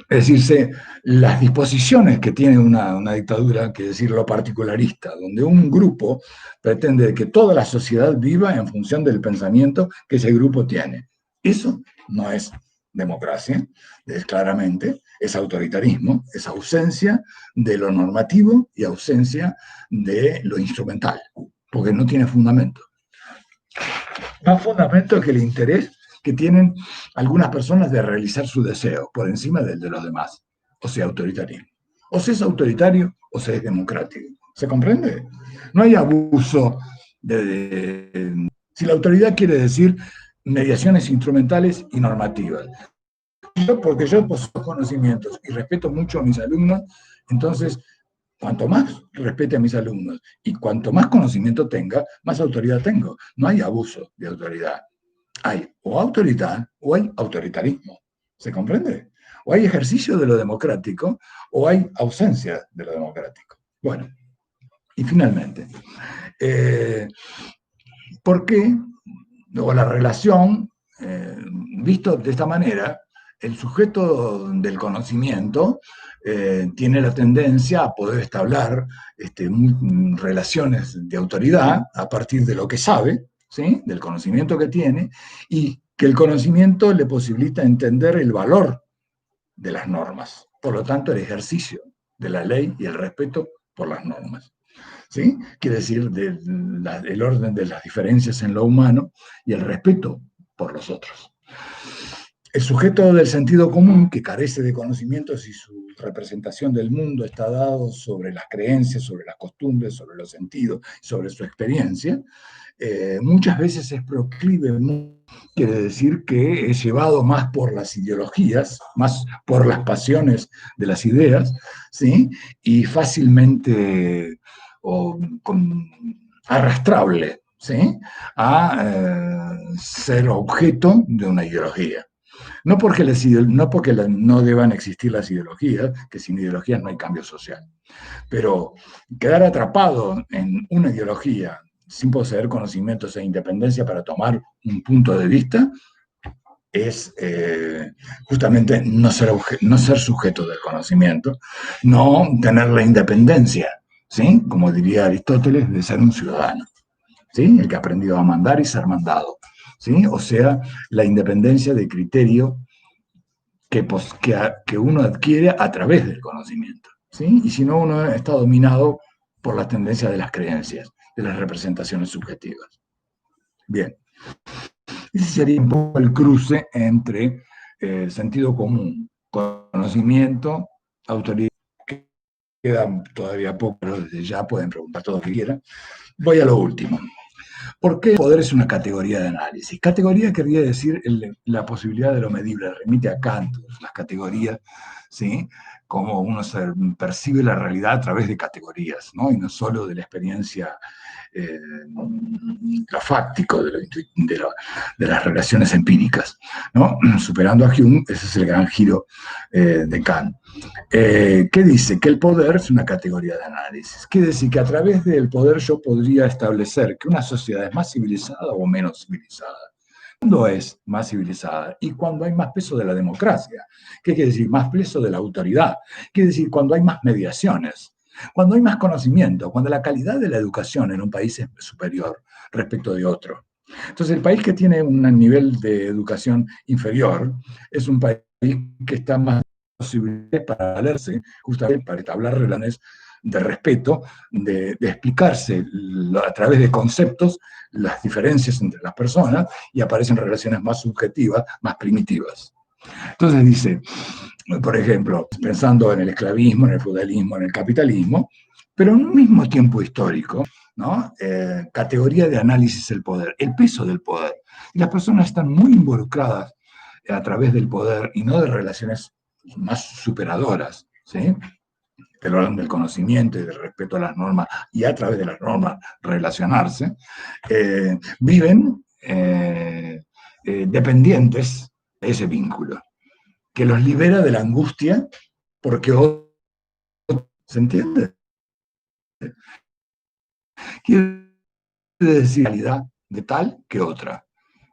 es decir, las disposiciones que tiene una dictadura, que decir lo particularista, donde un grupo pretende que toda la sociedad viva en función del pensamiento que ese grupo tiene. Eso no es democracia, es claramente, es autoritarismo, es ausencia de lo normativo y ausencia de lo instrumental, porque no tiene fundamento. Más fundamento que el interés que tienen algunas personas de realizar su deseo por encima del de los demás, o sea, autoritarismo. O se es autoritario o se es democrático. ¿Se comprende? No hay abuso si la autoridad quiere decir mediaciones instrumentales y normativas. Porque yo poseo conocimientos y respeto mucho a mis alumnos, entonces cuanto más respete a mis alumnos y cuanto más conocimiento tenga, más autoridad tengo. No hay abuso de autoridad. Hay o autoridad o hay autoritarismo. ¿Se comprende? O hay ejercicio de lo democrático o hay ausencia de lo democrático. Bueno, y finalmente, ¿por qué? O la relación, visto de esta manera, el sujeto del conocimiento tiene la tendencia a poder establecer relaciones de autoridad a partir de lo que sabe, ¿sí? Del conocimiento que tiene, y que el conocimiento le posibilita entender el valor de las normas. Por lo tanto, el ejercicio de la ley y el respeto por las normas. ¿Sí? Quiere decir el orden de las diferencias en lo humano y el respeto por los otros. El sujeto del sentido común, que carece de conocimientos y su representación del mundo está dado sobre las creencias, sobre las costumbres, sobre los sentidos, sobre su experiencia, muchas veces es proclive, quiere decir que es llevado más por las ideologías, más por las pasiones de las ideas, ¿sí? Y fácilmente arrastrable, ¿sí? A ser objeto de una ideología. No porque, no deban existir las ideologías, que sin ideologías no hay cambio social, pero quedar atrapado en una ideología sin poseer conocimientos e independencia para tomar un punto de vista es justamente no ser sujeto del conocimiento, no tener la independencia, ¿sí? Como diría Aristóteles, de ser un ciudadano, ¿sí? El que ha aprendido a mandar y ser mandado, ¿sí? O sea, la independencia de criterio que uno adquiere a través del conocimiento, ¿sí? Y si no, uno está dominado por las tendencias de las creencias, de las representaciones subjetivas. Bien, ese sería un poco el cruce entre sentido común, conocimiento, autoridad. Quedan todavía poco, pero desde ya pueden preguntar todo lo que quieran. Voy a lo último. ¿Por qué el poder es una categoría de análisis? Categoría querría decir la posibilidad de lo medible, remite a Kant, las categorías, ¿sí? Cómo uno percibe la realidad a través de categorías, ¿no? Y no solo de la experiencia, lo fáctico, de las relaciones empíricas, ¿no? Superando a Hume, ese es el gran giro de Kant. ¿Qué dice? Que el poder es una categoría de análisis. Quiere decir que a través del poder yo podría establecer que una sociedad es más civilizada o menos civilizada. ¿Cuándo es más civilizada? Y cuando hay más peso de la democracia. ¿Qué quiere decir? Más peso de la autoridad. Quiere decir cuando hay más mediaciones, cuando hay más conocimiento, cuando la calidad de la educación en un país es superior respecto de otro. Entonces, el país que tiene un nivel de educación inferior es un país que está más posibilidades para valerse, justamente para entablar relaciones de respeto, de explicarse a través de conceptos las diferencias entre las personas y aparecen relaciones más subjetivas, más primitivas. Entonces dice, por ejemplo, pensando en el esclavismo, en el feudalismo, en el capitalismo, pero en un mismo tiempo histórico, ¿no? Categoría de análisis del poder, el peso del poder. Y las personas están muy involucradas a través del poder y no de relaciones más superadoras, ¿sí? Pero hablan del conocimiento y del respeto a las normas y a través de las normas relacionarse, viven dependientes de ese vínculo, que los libera de la angustia porque ¿se entiende? Quiere decir realidad de tal que otra.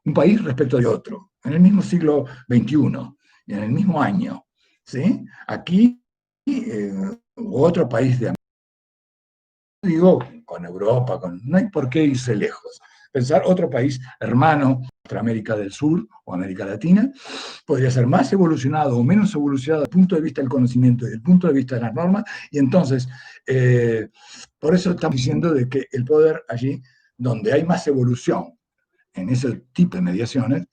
Un país respecto de otro, en el mismo siglo XXI, y en el mismo año. ¿Sí? Aquí, otro país de digo, con Europa, no hay por qué irse lejos. Pensar otro país hermano, América del Sur o América Latina, podría ser más evolucionado o menos evolucionado desde el punto de vista del conocimiento y desde el punto de vista de las normas, y entonces, por eso estamos diciendo de que el poder allí, donde hay más evolución en ese tipo de mediaciones,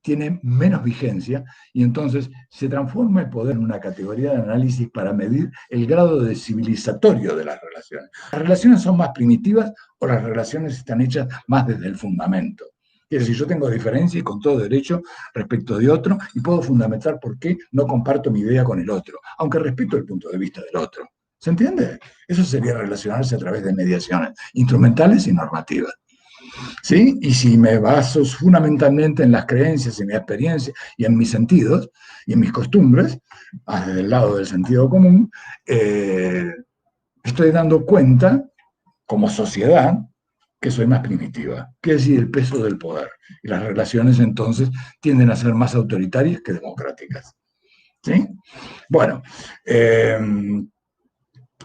tiene menos vigencia y entonces se transforma el poder en una categoría de análisis para medir el grado de civilizatorio de las relaciones. ¿Las relaciones son más primitivas o las relaciones están hechas más desde el fundamento? Es decir, yo tengo diferencia y con todo derecho respecto de otro y puedo fundamentar por qué no comparto mi idea con el otro, aunque respeto el punto de vista del otro. ¿Se entiende? Eso sería relacionarse a través de mediaciones instrumentales y normativas. ¿Sí? Y si me baso fundamentalmente en las creencias, en mi experiencia y en mis sentidos y en mis costumbres, desde el lado del sentido común, eh, estoy dando cuenta, como sociedad, que soy más primitiva, que es decir, el peso del poder. Y las relaciones entonces tienden a ser más autoritarias que democráticas. ¿Sí? Bueno, esta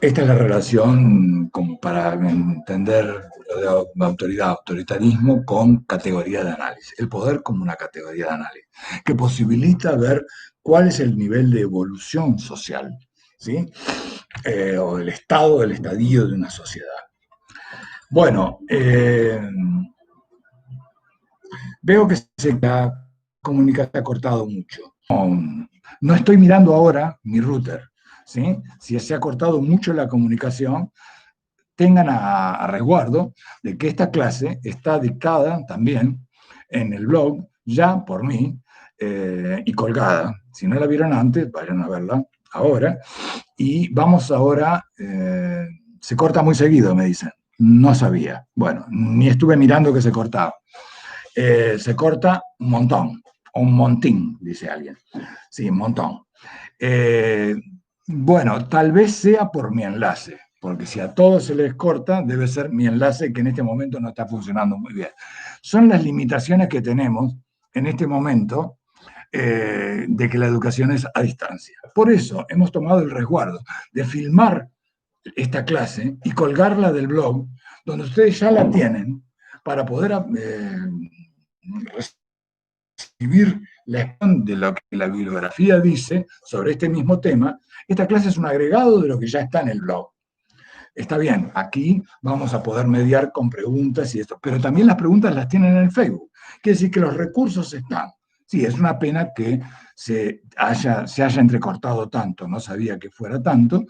es la relación como para entender lo de autoridad, autoritarismo con categoría de análisis. El poder como una categoría de análisis, que posibilita ver cuál es el nivel de evolución social, ¿sí? O el estado, el estadio de una sociedad. Bueno, veo que la comunicación se ha cortado mucho. No estoy mirando ahora mi router, ¿sí? Si se ha cortado mucho la comunicación, tengan a resguardo de que esta clase está dictada también en el blog, ya por mí, y colgada. Si no la vieron antes, vayan a verla ahora. Y vamos ahora, se corta muy seguido, me dicen. No sabía. Bueno, ni estuve mirando que se cortaba. Se corta un montón, o un montín, dice alguien. Sí, un montón. Eh, bueno, tal vez sea por mi enlace, porque si a todos se les corta, debe ser mi enlace que en este momento no está funcionando muy bien. Son las limitaciones que tenemos en este momento de que la educación es a distancia. Por eso hemos tomado el resguardo de filmar esta clase y colgarla del blog, donde ustedes ya la tienen, para poder recibir la exposición de lo que la bibliografía dice sobre este mismo tema. Esta clase es un agregado de lo que ya está en el blog. Está bien, aquí vamos a poder mediar con preguntas y esto, pero también las preguntas las tienen en el Facebook. Quiere decir que los recursos están. Sí, es una pena que se haya entrecortado tanto, no sabía que fuera tanto,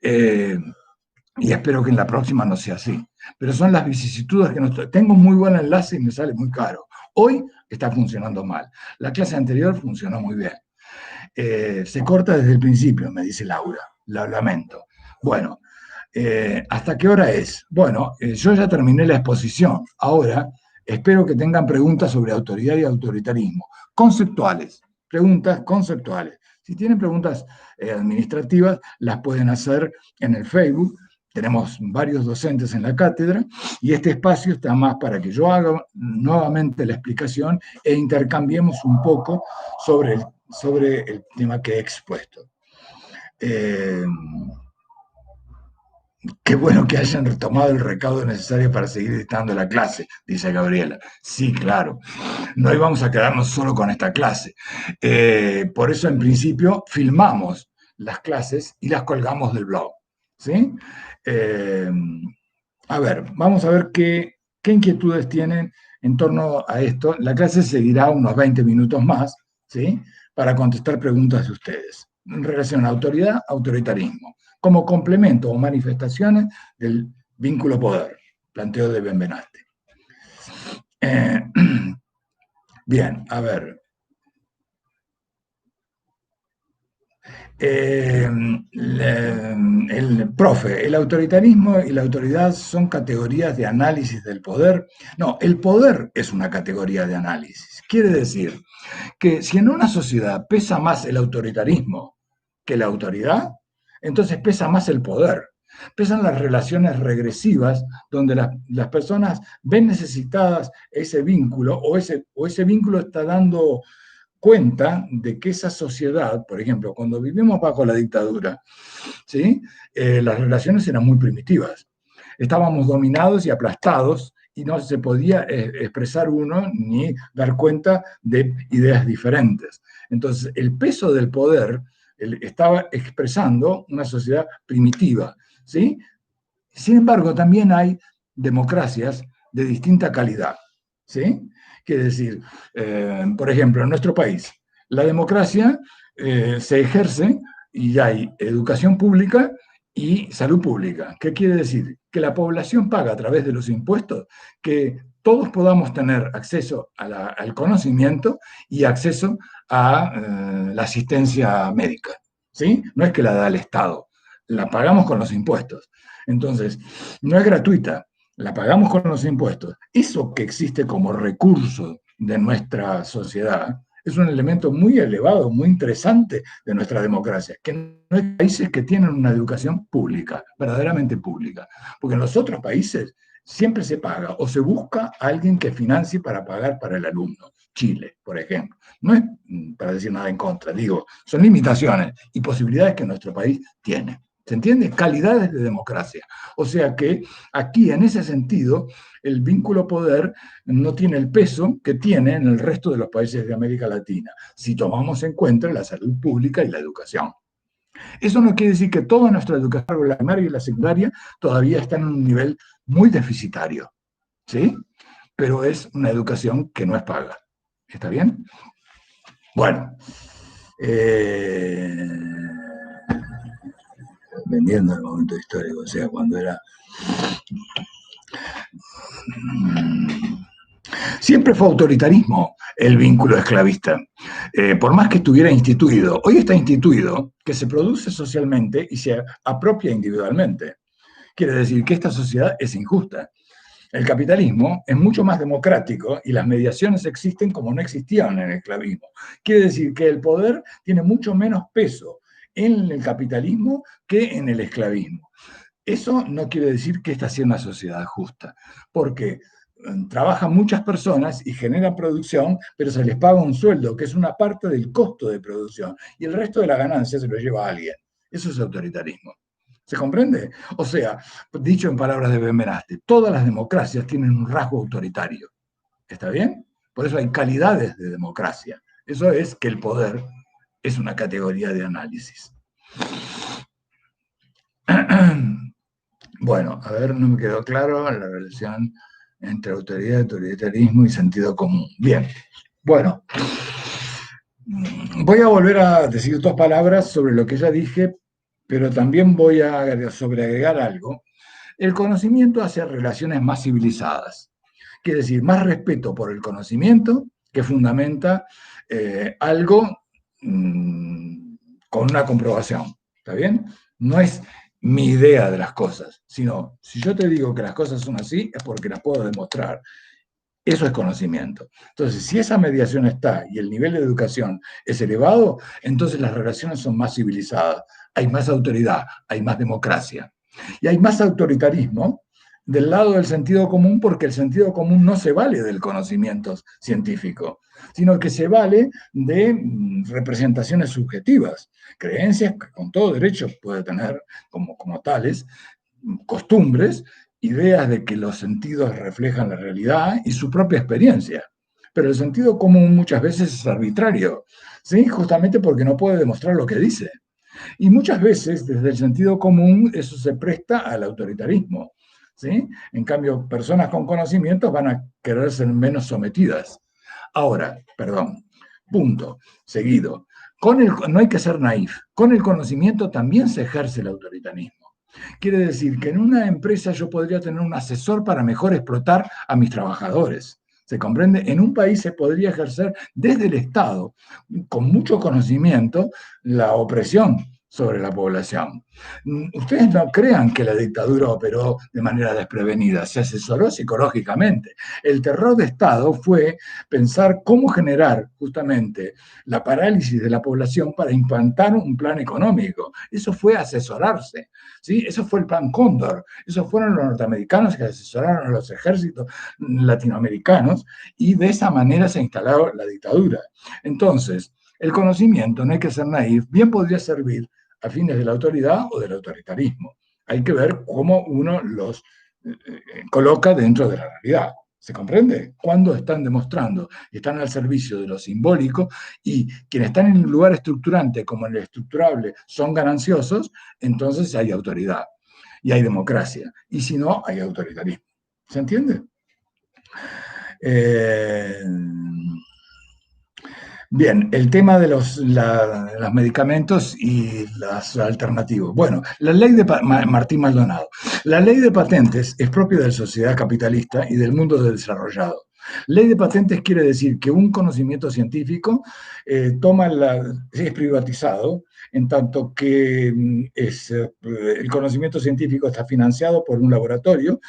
y espero que en la próxima no sea así. Pero son las vicisitudes que nos... Tengo muy buen enlace y me sale muy caro. Hoy está funcionando mal. La clase anterior funcionó muy bien. Se corta desde el principio, me dice Laura. Lo lamento. Bueno, ¿hasta qué hora es? Bueno, yo ya terminé la exposición. Ahora espero que tengan preguntas sobre autoridad y autoritarismo. Conceptuales, preguntas conceptuales. Si tienen preguntas administrativas, las pueden hacer en el Facebook. Tenemos varios docentes en la cátedra y este espacio está más para que yo haga nuevamente la explicación e intercambiemos un poco sobre el tema que he expuesto. ¿Qué Qué bueno que hayan retomado el recaudo necesario para seguir dictando la clase, dice Gabriela. Sí, claro. No íbamos a quedarnos solo con esta clase. Por eso, en principio, filmamos las clases y las colgamos del blog. ¿Sí? Eh, a ver, vamos a ver qué inquietudes tienen en torno a esto. La clase seguirá unos 20 minutos más, ¿sí? Para contestar preguntas de ustedes en relación a autoridad, autoritarismo, como complemento o manifestaciones del vínculo poder, planteo de Benveniste. Eh, bien, a ver. Profe, ¿el autoritarismo y la autoridad son categorías de análisis del poder? No, el poder es una categoría de análisis. Quiere decir que si en una sociedad pesa más el autoritarismo que la autoridad, entonces pesa más el poder. Pesan las relaciones regresivas donde las personas ven necesitadas ese vínculo o ese vínculo está dando cuenta de que esa sociedad, por ejemplo, cuando vivimos bajo la dictadura, ¿sí? Las relaciones eran muy primitivas. Estábamos dominados y aplastados y no se podía expresar uno ni dar cuenta de ideas diferentes. Entonces, el peso del poder estaba expresando una sociedad primitiva, ¿sí? Sin embargo, también hay democracias de distinta calidad, ¿sí? Quiere decir, por ejemplo, en nuestro país, la democracia se ejerce y hay educación pública y salud pública. ¿Qué quiere decir? Que la población paga a través de los impuestos que todos podamos tener acceso al conocimiento y acceso a la asistencia médica, ¿sí? No es que la da el Estado, la pagamos con los impuestos. Entonces, no es gratuita, la pagamos con los impuestos. Eso que existe como recurso de nuestra sociedad es un elemento muy elevado, muy interesante de nuestra democracia, que no hay países que tienen una educación pública, verdaderamente pública, porque en los otros países siempre se paga o se busca a alguien que financie para pagar para el alumno. Chile, por ejemplo. No es para decir nada en contra, digo, son limitaciones y posibilidades que nuestro país tiene. ¿Se entiende? Calidades de democracia. O sea que aquí, en ese sentido, el vínculo poder no tiene el peso que tiene en el resto de los países de América Latina, si tomamos en cuenta la salud pública y la educación. Eso no quiere decir que toda nuestra educación, la primaria y la secundaria, todavía están en un nivel muy deficitario, ¿sí? Pero es una educación que no es paga. ¿Está bien? Bueno, vendiendo el momento histórico, o sea, cuando era... Siempre fue autoritarismo el vínculo esclavista, por más que estuviera instituido. Hoy está instituido, que se produce socialmente y se apropia individualmente. Quiere decir que esta sociedad es injusta. El capitalismo es mucho más democrático y las mediaciones existen como no existían en el esclavismo. Quiere decir que el poder tiene mucho menos peso en el capitalismo que en el esclavismo. Eso no quiere decir que esta sea una sociedad justa, porque trabajan muchas personas y generan producción, pero se les paga un sueldo, que es una parte del costo de producción, y el resto de la ganancia se lo lleva a alguien. Eso es autoritarismo. ¿Se comprende? O sea, dicho en palabras de Benveniste, todas las democracias tienen un rasgo autoritario. ¿Está bien? Por eso hay calidades de democracia. Eso es que el poder es una categoría de análisis. Bueno, a ver, no me quedó claro la relación entre autoridad, autoritarismo y sentido común. Bien, bueno, voy a volver a decir dos palabras sobre lo que ya dije, pero también voy a sobreagregar algo. El conocimiento hace relaciones más civilizadas, quiere decir, más respeto por el conocimiento que fundamenta algo con una comprobación. ¿Está bien? No es mi idea de las cosas, sino si yo te digo que las cosas son así, es porque las puedo demostrar. Eso es conocimiento. Entonces, si esa mediación está y el nivel de educación es elevado, entonces las relaciones son más civilizadas, hay más autoridad, hay más democracia. Y hay más autoritarismo del lado del sentido común, porque el sentido común no se vale del conocimiento científico, sino que se vale de representaciones subjetivas, creencias que con todo derecho puede tener como tales, costumbres, ideas de que los sentidos reflejan la realidad y su propia experiencia. Pero el sentido común muchas veces es arbitrario, ¿sí? Justamente porque no puede demostrar lo que dice. Y muchas veces, desde el sentido común, eso se presta al autoritarismo, ¿sí? En cambio, personas con conocimientos van a querer ser menos sometidas. Ahora, perdón, punto, seguido. No hay que ser naif. Con el conocimiento también se ejerce el autoritarismo. Quiere decir que en una empresa yo podría tener un asesor para mejor explotar a mis trabajadores. ¿Se comprende? En un país se podría ejercer desde el Estado, con mucho conocimiento, la opresión sobre la población. Ustedes no crean que la dictadura operó de manera desprevenida, se asesoró psicológicamente. El terror de Estado fue pensar cómo generar justamente la parálisis de la población para implantar un plan económico. Eso fue asesorarse, ¿sí? Eso fue el plan Cóndor, esos fueron los norteamericanos que asesoraron a los ejércitos latinoamericanos y de esa manera se instaló la dictadura. Entonces, el conocimiento, no hay que ser naif, bien podría servir a fines de la autoridad o del autoritarismo. Hay que ver cómo uno los coloca dentro de la realidad. ¿Se comprende? Cuando están demostrando, están al servicio de lo simbólico y quienes están en un lugar estructurante como en el estructurable son gananciosos, entonces hay autoridad y hay democracia. Y si no, hay autoritarismo. ¿Se entiende? Eh, Bien, el tema de los medicamentos y los alternativos. Bueno, la ley de Martín Maldonado. La ley de patentes es propia de la sociedad capitalista y del mundo desarrollado. Ley de patentes quiere decir que un conocimiento científico es privatizado, en tanto que el conocimiento científico está financiado por un laboratorio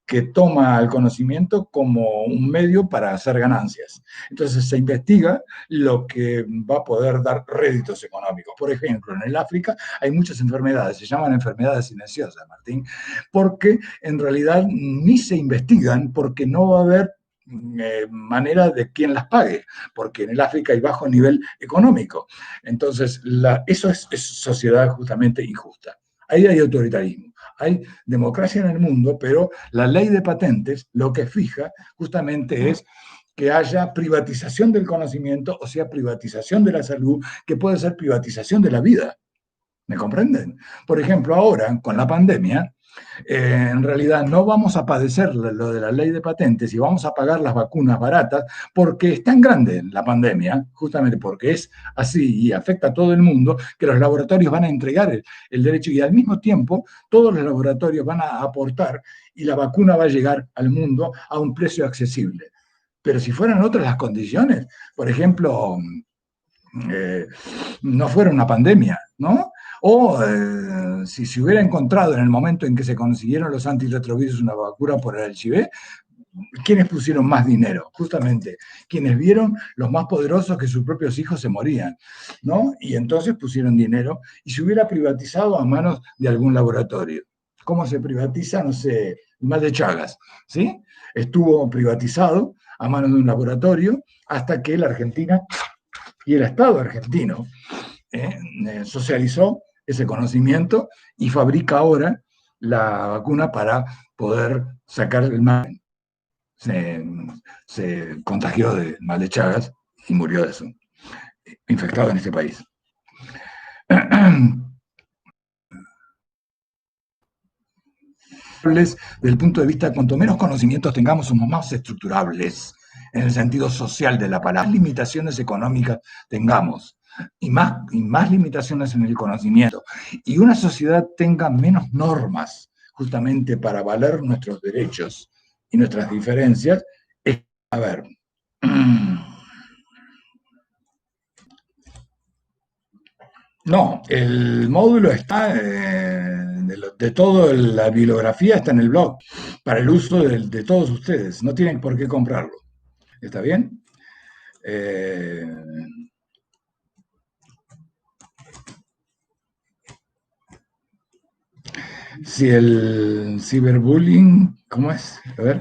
que toma el conocimiento como un medio para hacer ganancias. Entonces se investiga lo que va a poder dar réditos económicos. Por ejemplo, en el África hay muchas enfermedades, se llaman enfermedades silenciosas, Martín, porque en realidad ni se investigan porque no va a haber manera de quien las pague, porque en el África hay bajo nivel económico. Entonces, eso es sociedad justamente injusta. Ahí hay autoritarismo. Hay democracia en el mundo, pero la ley de patentes lo que fija justamente es que haya privatización del conocimiento, o sea, privatización de la salud, que puede ser privatización de la vida. ¿Me comprenden? Por ejemplo, ahora, con la pandemia, en realidad no vamos a padecer lo de la ley de patentes y vamos a pagar las vacunas baratas porque es tan grande la pandemia, justamente porque es así y afecta a todo el mundo, que los laboratorios van a entregar el derecho y al mismo tiempo todos los laboratorios van a aportar y la vacuna va a llegar al mundo a un precio accesible. Pero si fueran otras las condiciones, por ejemplo, eh, no fuera una pandemia, ¿no? O si se hubiera encontrado en el momento en que se consiguieron los antirretrovirus una vacuna por el HIV, ¿quiénes pusieron más dinero? Justamente, quienes vieron los más poderosos que sus propios hijos se morían, ¿no? Y entonces pusieron dinero y se hubiera privatizado a manos de algún laboratorio. ¿Cómo se privatiza? No sé, el mal de Chagas, ¿sí? Estuvo privatizado a manos de un laboratorio hasta que la Argentina y el Estado argentino socializó ese conocimiento y fabrica ahora la vacuna para poder sacar el mal. Se contagió del mal de Chagas y murió de eso, infectado en este país. Desde el punto de vista, cuanto menos conocimientos tengamos, somos más estructurables en el sentido social de la palabra. Más limitaciones económicas tengamos y más limitaciones en el conocimiento y una sociedad tenga menos normas justamente para valer nuestros derechos y nuestras diferencias, a ver, no, el módulo está, de toda la bibliografía está en el blog, para el uso de todos ustedes, no tienen por qué comprarlo. ¿Está bien? Eh, si el ciberbullying, ¿cómo es? A ver,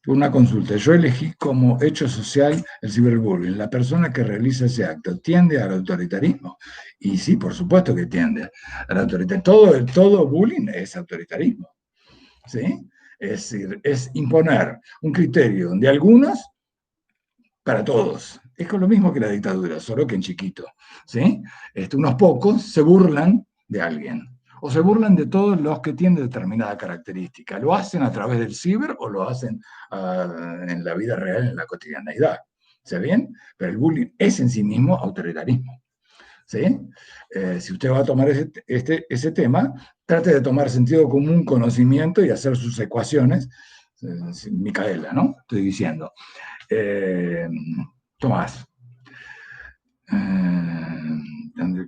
una consulta. Yo elegí como hecho social el ciberbullying. La persona que realiza ese acto tiende al autoritarismo. Y sí, por supuesto que tiende al autoritarismo. Todo bullying es autoritarismo. ¿sí? Es decir, es imponer un criterio de algunos para todos. Es con lo mismo que la dictadura, solo que en chiquito, ¿sí? Unos pocos se burlan de alguien, o se burlan de todos los que tienen determinada característica. Lo hacen a través del ciber o lo hacen en la vida real, en la cotidianeidad. ¿Se bien? Pero el bullying es en sí mismo autoritarismo. ¿Sí? Si usted va a tomar ese tema, trate de tomar sentido común, conocimiento y hacer sus ecuaciones. Micaela, ¿no? Estoy diciendo. Tomás.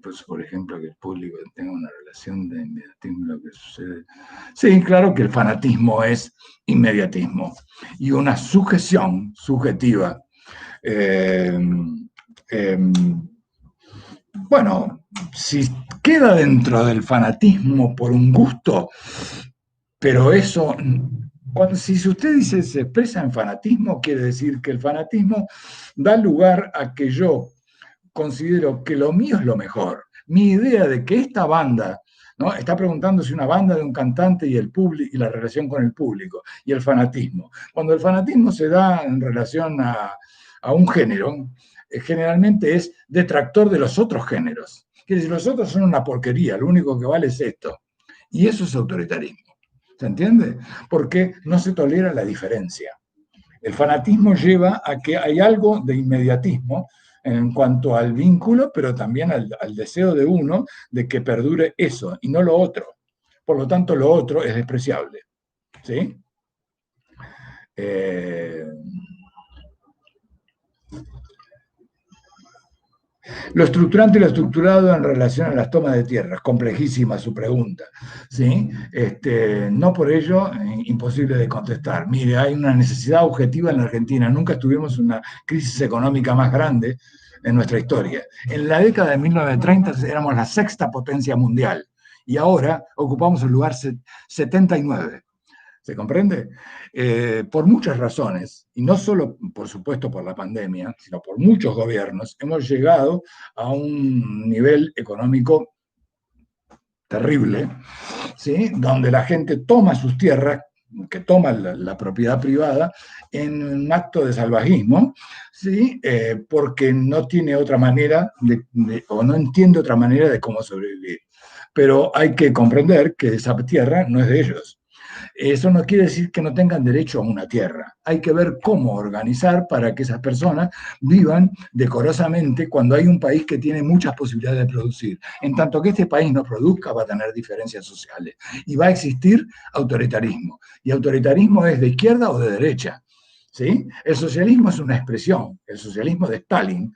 Pues, por ejemplo, que el público tenga una relación de inmediatismo lo que sucede. Sí, claro que el fanatismo es inmediatismo y una sujeción subjetiva. Eh, eh, bueno, si queda dentro del fanatismo por un gusto, pero eso, si usted dice se expresa en fanatismo, quiere decir que el fanatismo da lugar a que yo considero que lo mío es lo mejor. Mi idea de que esta banda, ¿no? Está preguntando si una banda de un cantante y el público y la relación con el público y el fanatismo. Cuando el fanatismo se da en relación a un género, generalmente es detractor de los otros géneros. Quiere decir, los otros son una porquería, lo único que vale es esto. Y eso es autoritarismo. ¿Se entiende? Porque no se tolera la diferencia. El fanatismo lleva a que hay algo de inmediatismo en cuanto al vínculo, pero también al deseo de uno de que perdure eso y no lo otro. Por lo tanto, lo otro es despreciable. ¿Sí? Lo estructurante y lo estructurado en relación a las tomas de tierras, complejísima su pregunta, ¿sí? No por ello imposible de contestar. Mire, hay una necesidad objetiva en la Argentina, nunca tuvimos una crisis económica más grande en nuestra historia. En la década de 1930 éramos la sexta potencia mundial y ahora ocupamos el lugar 79. ¿Se comprende? Por muchas razones, y no solo, por supuesto, por la pandemia, sino por muchos gobiernos, hemos llegado a un nivel económico terrible, ¿sí? Donde la gente toma sus tierras, que toma la propiedad privada, en un acto de salvajismo, ¿sí? Porque no tiene otra manera o no entiende otra manera de cómo sobrevivir. Pero hay que comprender que esa tierra no es de ellos. Eso no quiere decir que no tengan derecho a una tierra. Hay que ver cómo organizar para que esas personas vivan decorosamente cuando hay un país que tiene muchas posibilidades de producir. En tanto que este país no produzca, va a tener diferencias sociales y va a existir autoritarismo. Y autoritarismo es de izquierda o de derecha. ¿Sí? El socialismo es una expresión. El socialismo de Stalin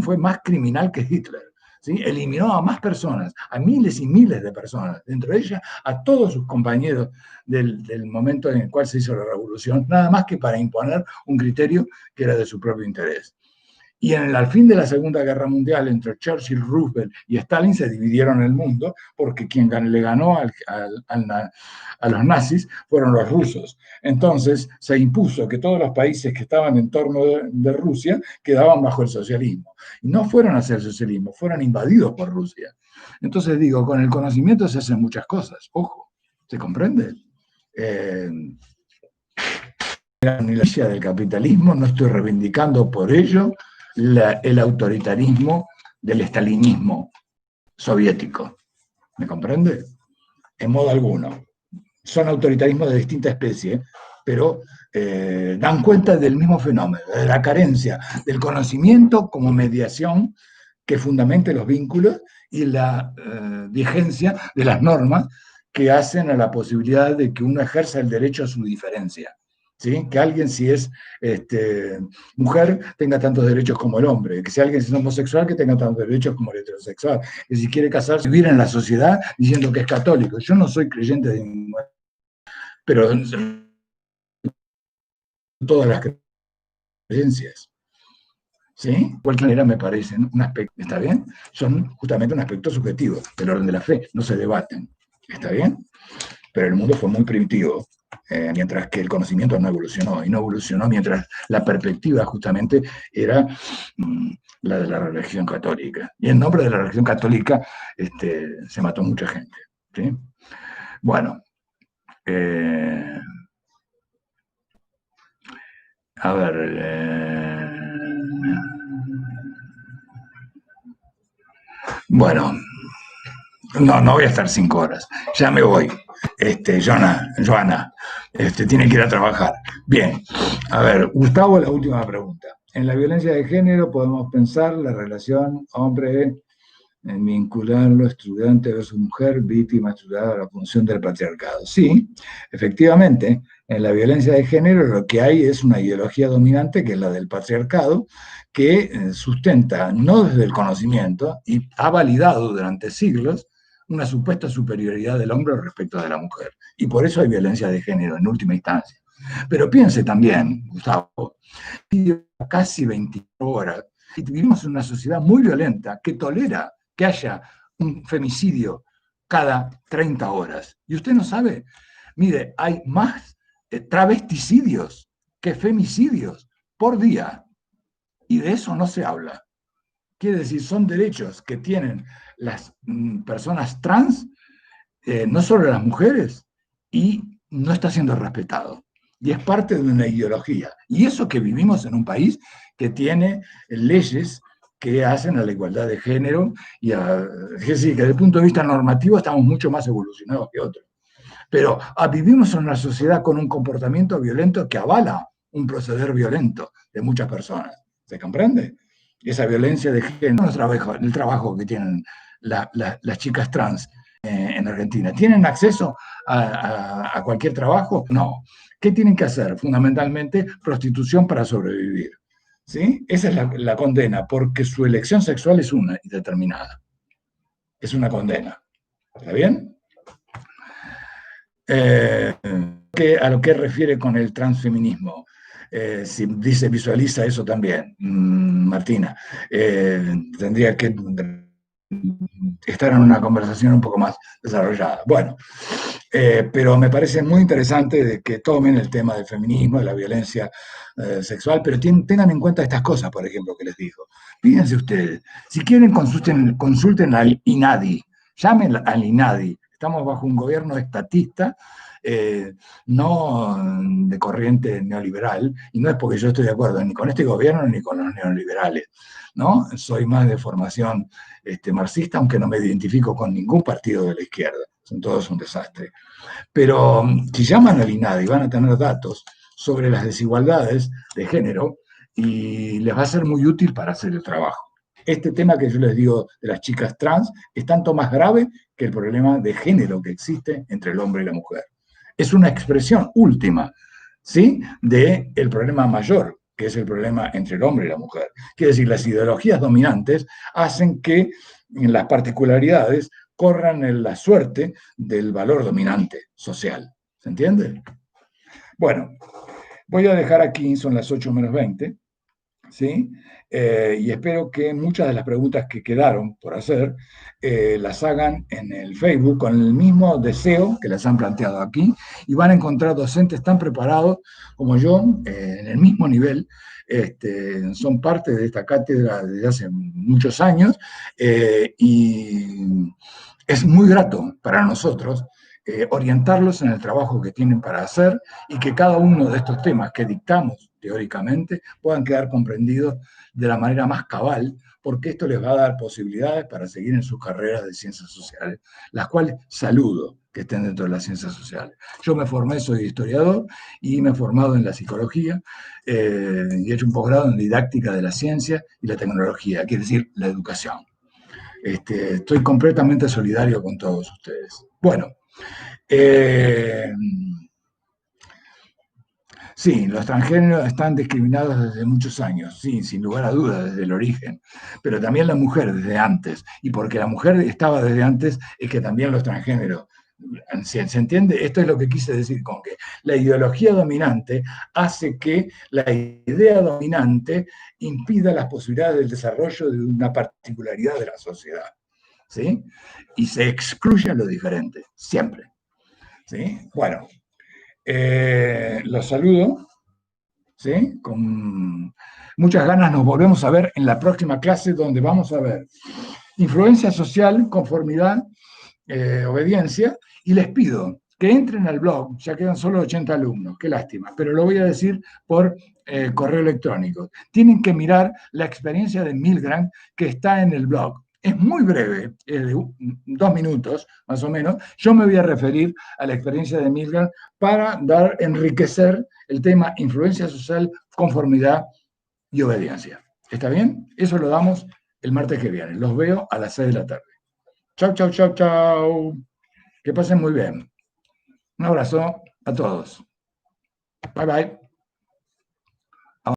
fue más criminal que Hitler. ¿Sí? Eliminó a más personas, a miles y miles de personas, dentro de ellas a todos sus compañeros del momento en el cual se hizo la revolución, nada más que para imponer un criterio que era de su propio interés. Y al fin de la Segunda Guerra Mundial, entre Churchill, Roosevelt y Stalin, se dividieron el mundo, porque quien le ganó a los nazis fueron los rusos. Entonces se impuso que todos los países que estaban en torno de Rusia quedaban bajo el socialismo. Y no fueron a hacer socialismo, fueron invadidos por Rusia. Entonces digo, con el conocimiento se hacen muchas cosas, ojo, ¿se comprende? La inercia del capitalismo, no estoy reivindicando por ello el autoritarismo del estalinismo soviético. ¿Me comprende? En modo alguno. Son autoritarismos de distinta especie, pero dan cuenta del mismo fenómeno, de la carencia del conocimiento como mediación que fundamente los vínculos y la vigencia de las normas que hacen a la posibilidad de que uno ejerza el derecho a su diferencia. ¿Sí? Que alguien, si es mujer, tenga tantos derechos como el hombre, que si alguien es homosexual, que tenga tantos derechos como el heterosexual, que si quiere casarse, vivir en la sociedad diciendo que es católico. Yo no soy creyente de ninguna, pero todas las creencias. ¿Sí? De cualquier manera me parecen un aspecto, ¿está bien? Son justamente un aspecto subjetivo del orden de la fe, no se debaten, ¿está bien? Pero el mundo fue muy primitivo, mientras que el conocimiento no evolucionó, y no evolucionó mientras la perspectiva justamente era la de la religión católica. Y en nombre de la religión católica se mató mucha gente. ¿Sí? Bueno, Eh, a ver, bueno, no voy a estar 5 horas, ya me voy. Joana, tiene que ir a trabajar. Bien, a ver, Gustavo, la última pregunta. En la violencia de género podemos pensar la relación hombre en vincularlo estudiante versus mujer, víctima estudiada a la función del patriarcado. Sí, efectivamente, en la violencia de género lo que hay es una ideología dominante, que es la del patriarcado, que sustenta, no desde el conocimiento, y ha validado durante siglos una supuesta superioridad del hombre respecto de la mujer. Y por eso hay violencia de género en última instancia. Pero piense también, Gustavo, casi 24 horas, y vivimos en una sociedad muy violenta que tolera que haya un femicidio cada 30 horas. Y usted no sabe, mire, hay más travesticidios que femicidios por día. Y de eso no se habla. Quiere decir, son derechos que tienen las personas trans, no solo las mujeres, y no está siendo respetado. Y es parte de una ideología. Y eso que vivimos en un país que tiene leyes que hacen a la igualdad de género, es decir, que desde el punto de vista normativo estamos mucho más evolucionados que otros. Pero vivimos en una sociedad con un comportamiento violento que avala un proceder violento de muchas personas. ¿Se comprende? Esa violencia de género, el trabajo que tienen las chicas trans en Argentina. ¿Tienen acceso a cualquier trabajo? No. ¿Qué tienen que hacer? Fundamentalmente, prostitución para sobrevivir. ¿Sí? Esa es la condena, porque su elección sexual es una y determinada. Es una condena. ¿Está bien? A lo que refiere con el transfeminismo. Si dice visualiza eso también, Martina, tendría que estar en una conversación un poco más desarrollada. Bueno, pero me parece muy interesante de que tomen el tema del feminismo, de la violencia sexual, pero tengan en cuenta estas cosas, por ejemplo, que les digo. Fíjense ustedes, si quieren consulten al INADI, llamen al INADI. Estamos bajo un gobierno estatista, no de corriente neoliberal, y no es porque yo estoy de acuerdo ni con este gobierno ni con los neoliberales, ¿no? Soy más de formación marxista, aunque no me identifico con ningún partido de la izquierda, son todos un desastre. Pero si llaman al INADI van a tener datos sobre las desigualdades de género y les va a ser muy útil para hacer el trabajo. Este tema que yo les digo de las chicas trans es tanto más grave que el problema de género que existe entre el hombre y la mujer. Es una expresión última, ¿sí?, del problema mayor, que es el problema entre el hombre y la mujer. Quiere decir, las ideologías dominantes hacen que en las particularidades corran en la suerte del valor dominante social. ¿Se entiende? Bueno, voy a dejar aquí, son las 8 menos 20, ¿sí? Y espero que muchas de las preguntas que quedaron por hacer las hagan en el Facebook con el mismo deseo que las han planteado aquí, y van a encontrar docentes tan preparados como yo, en el mismo nivel. Son parte de esta cátedra desde hace muchos años, y es muy grato para nosotros orientarlos en el trabajo que tienen para hacer, y que cada uno de estos temas que dictamos teóricamente puedan quedar comprendidos de la manera más cabal, porque esto les va a dar posibilidades para seguir en sus carreras de ciencias sociales, las cuales saludo que estén dentro de las ciencias sociales. Yo me formé, soy historiador, y me he formado en la psicología, y he hecho un posgrado en didáctica de la ciencia y la tecnología, quiere decir la educación. Estoy completamente solidario con todos ustedes. Bueno, sí, los transgéneros están discriminados desde muchos años, sí, sin lugar a dudas, desde el origen, pero también la mujer desde antes, y porque la mujer estaba desde antes, es que también los transgéneros. ¿Se entiende? Esto es lo que quise decir con que la ideología dominante hace que la idea dominante impida las posibilidades del desarrollo de una particularidad de la sociedad, ¿sí? Y se excluye a lo diferente, siempre, ¿sí? Bueno, los saludo, ¿sí? Con muchas ganas nos volvemos a ver en la próxima clase, donde vamos a ver influencia social, conformidad, obediencia, y les pido que entren al blog, ya quedan solo 80 alumnos, qué lástima, pero lo voy a decir por correo electrónico. Tienen que mirar la experiencia de Milgram que está en el blog. Es muy breve, es de 2 minutos más o menos. Yo me voy a referir a la experiencia de Milgram para enriquecer el tema influencia social, conformidad y obediencia. ¿Está bien? Eso lo damos el martes que viene. Los veo a las 6 de la tarde. Chau, chau, chau, chau. Que pasen muy bien. Un abrazo a todos. Bye, bye.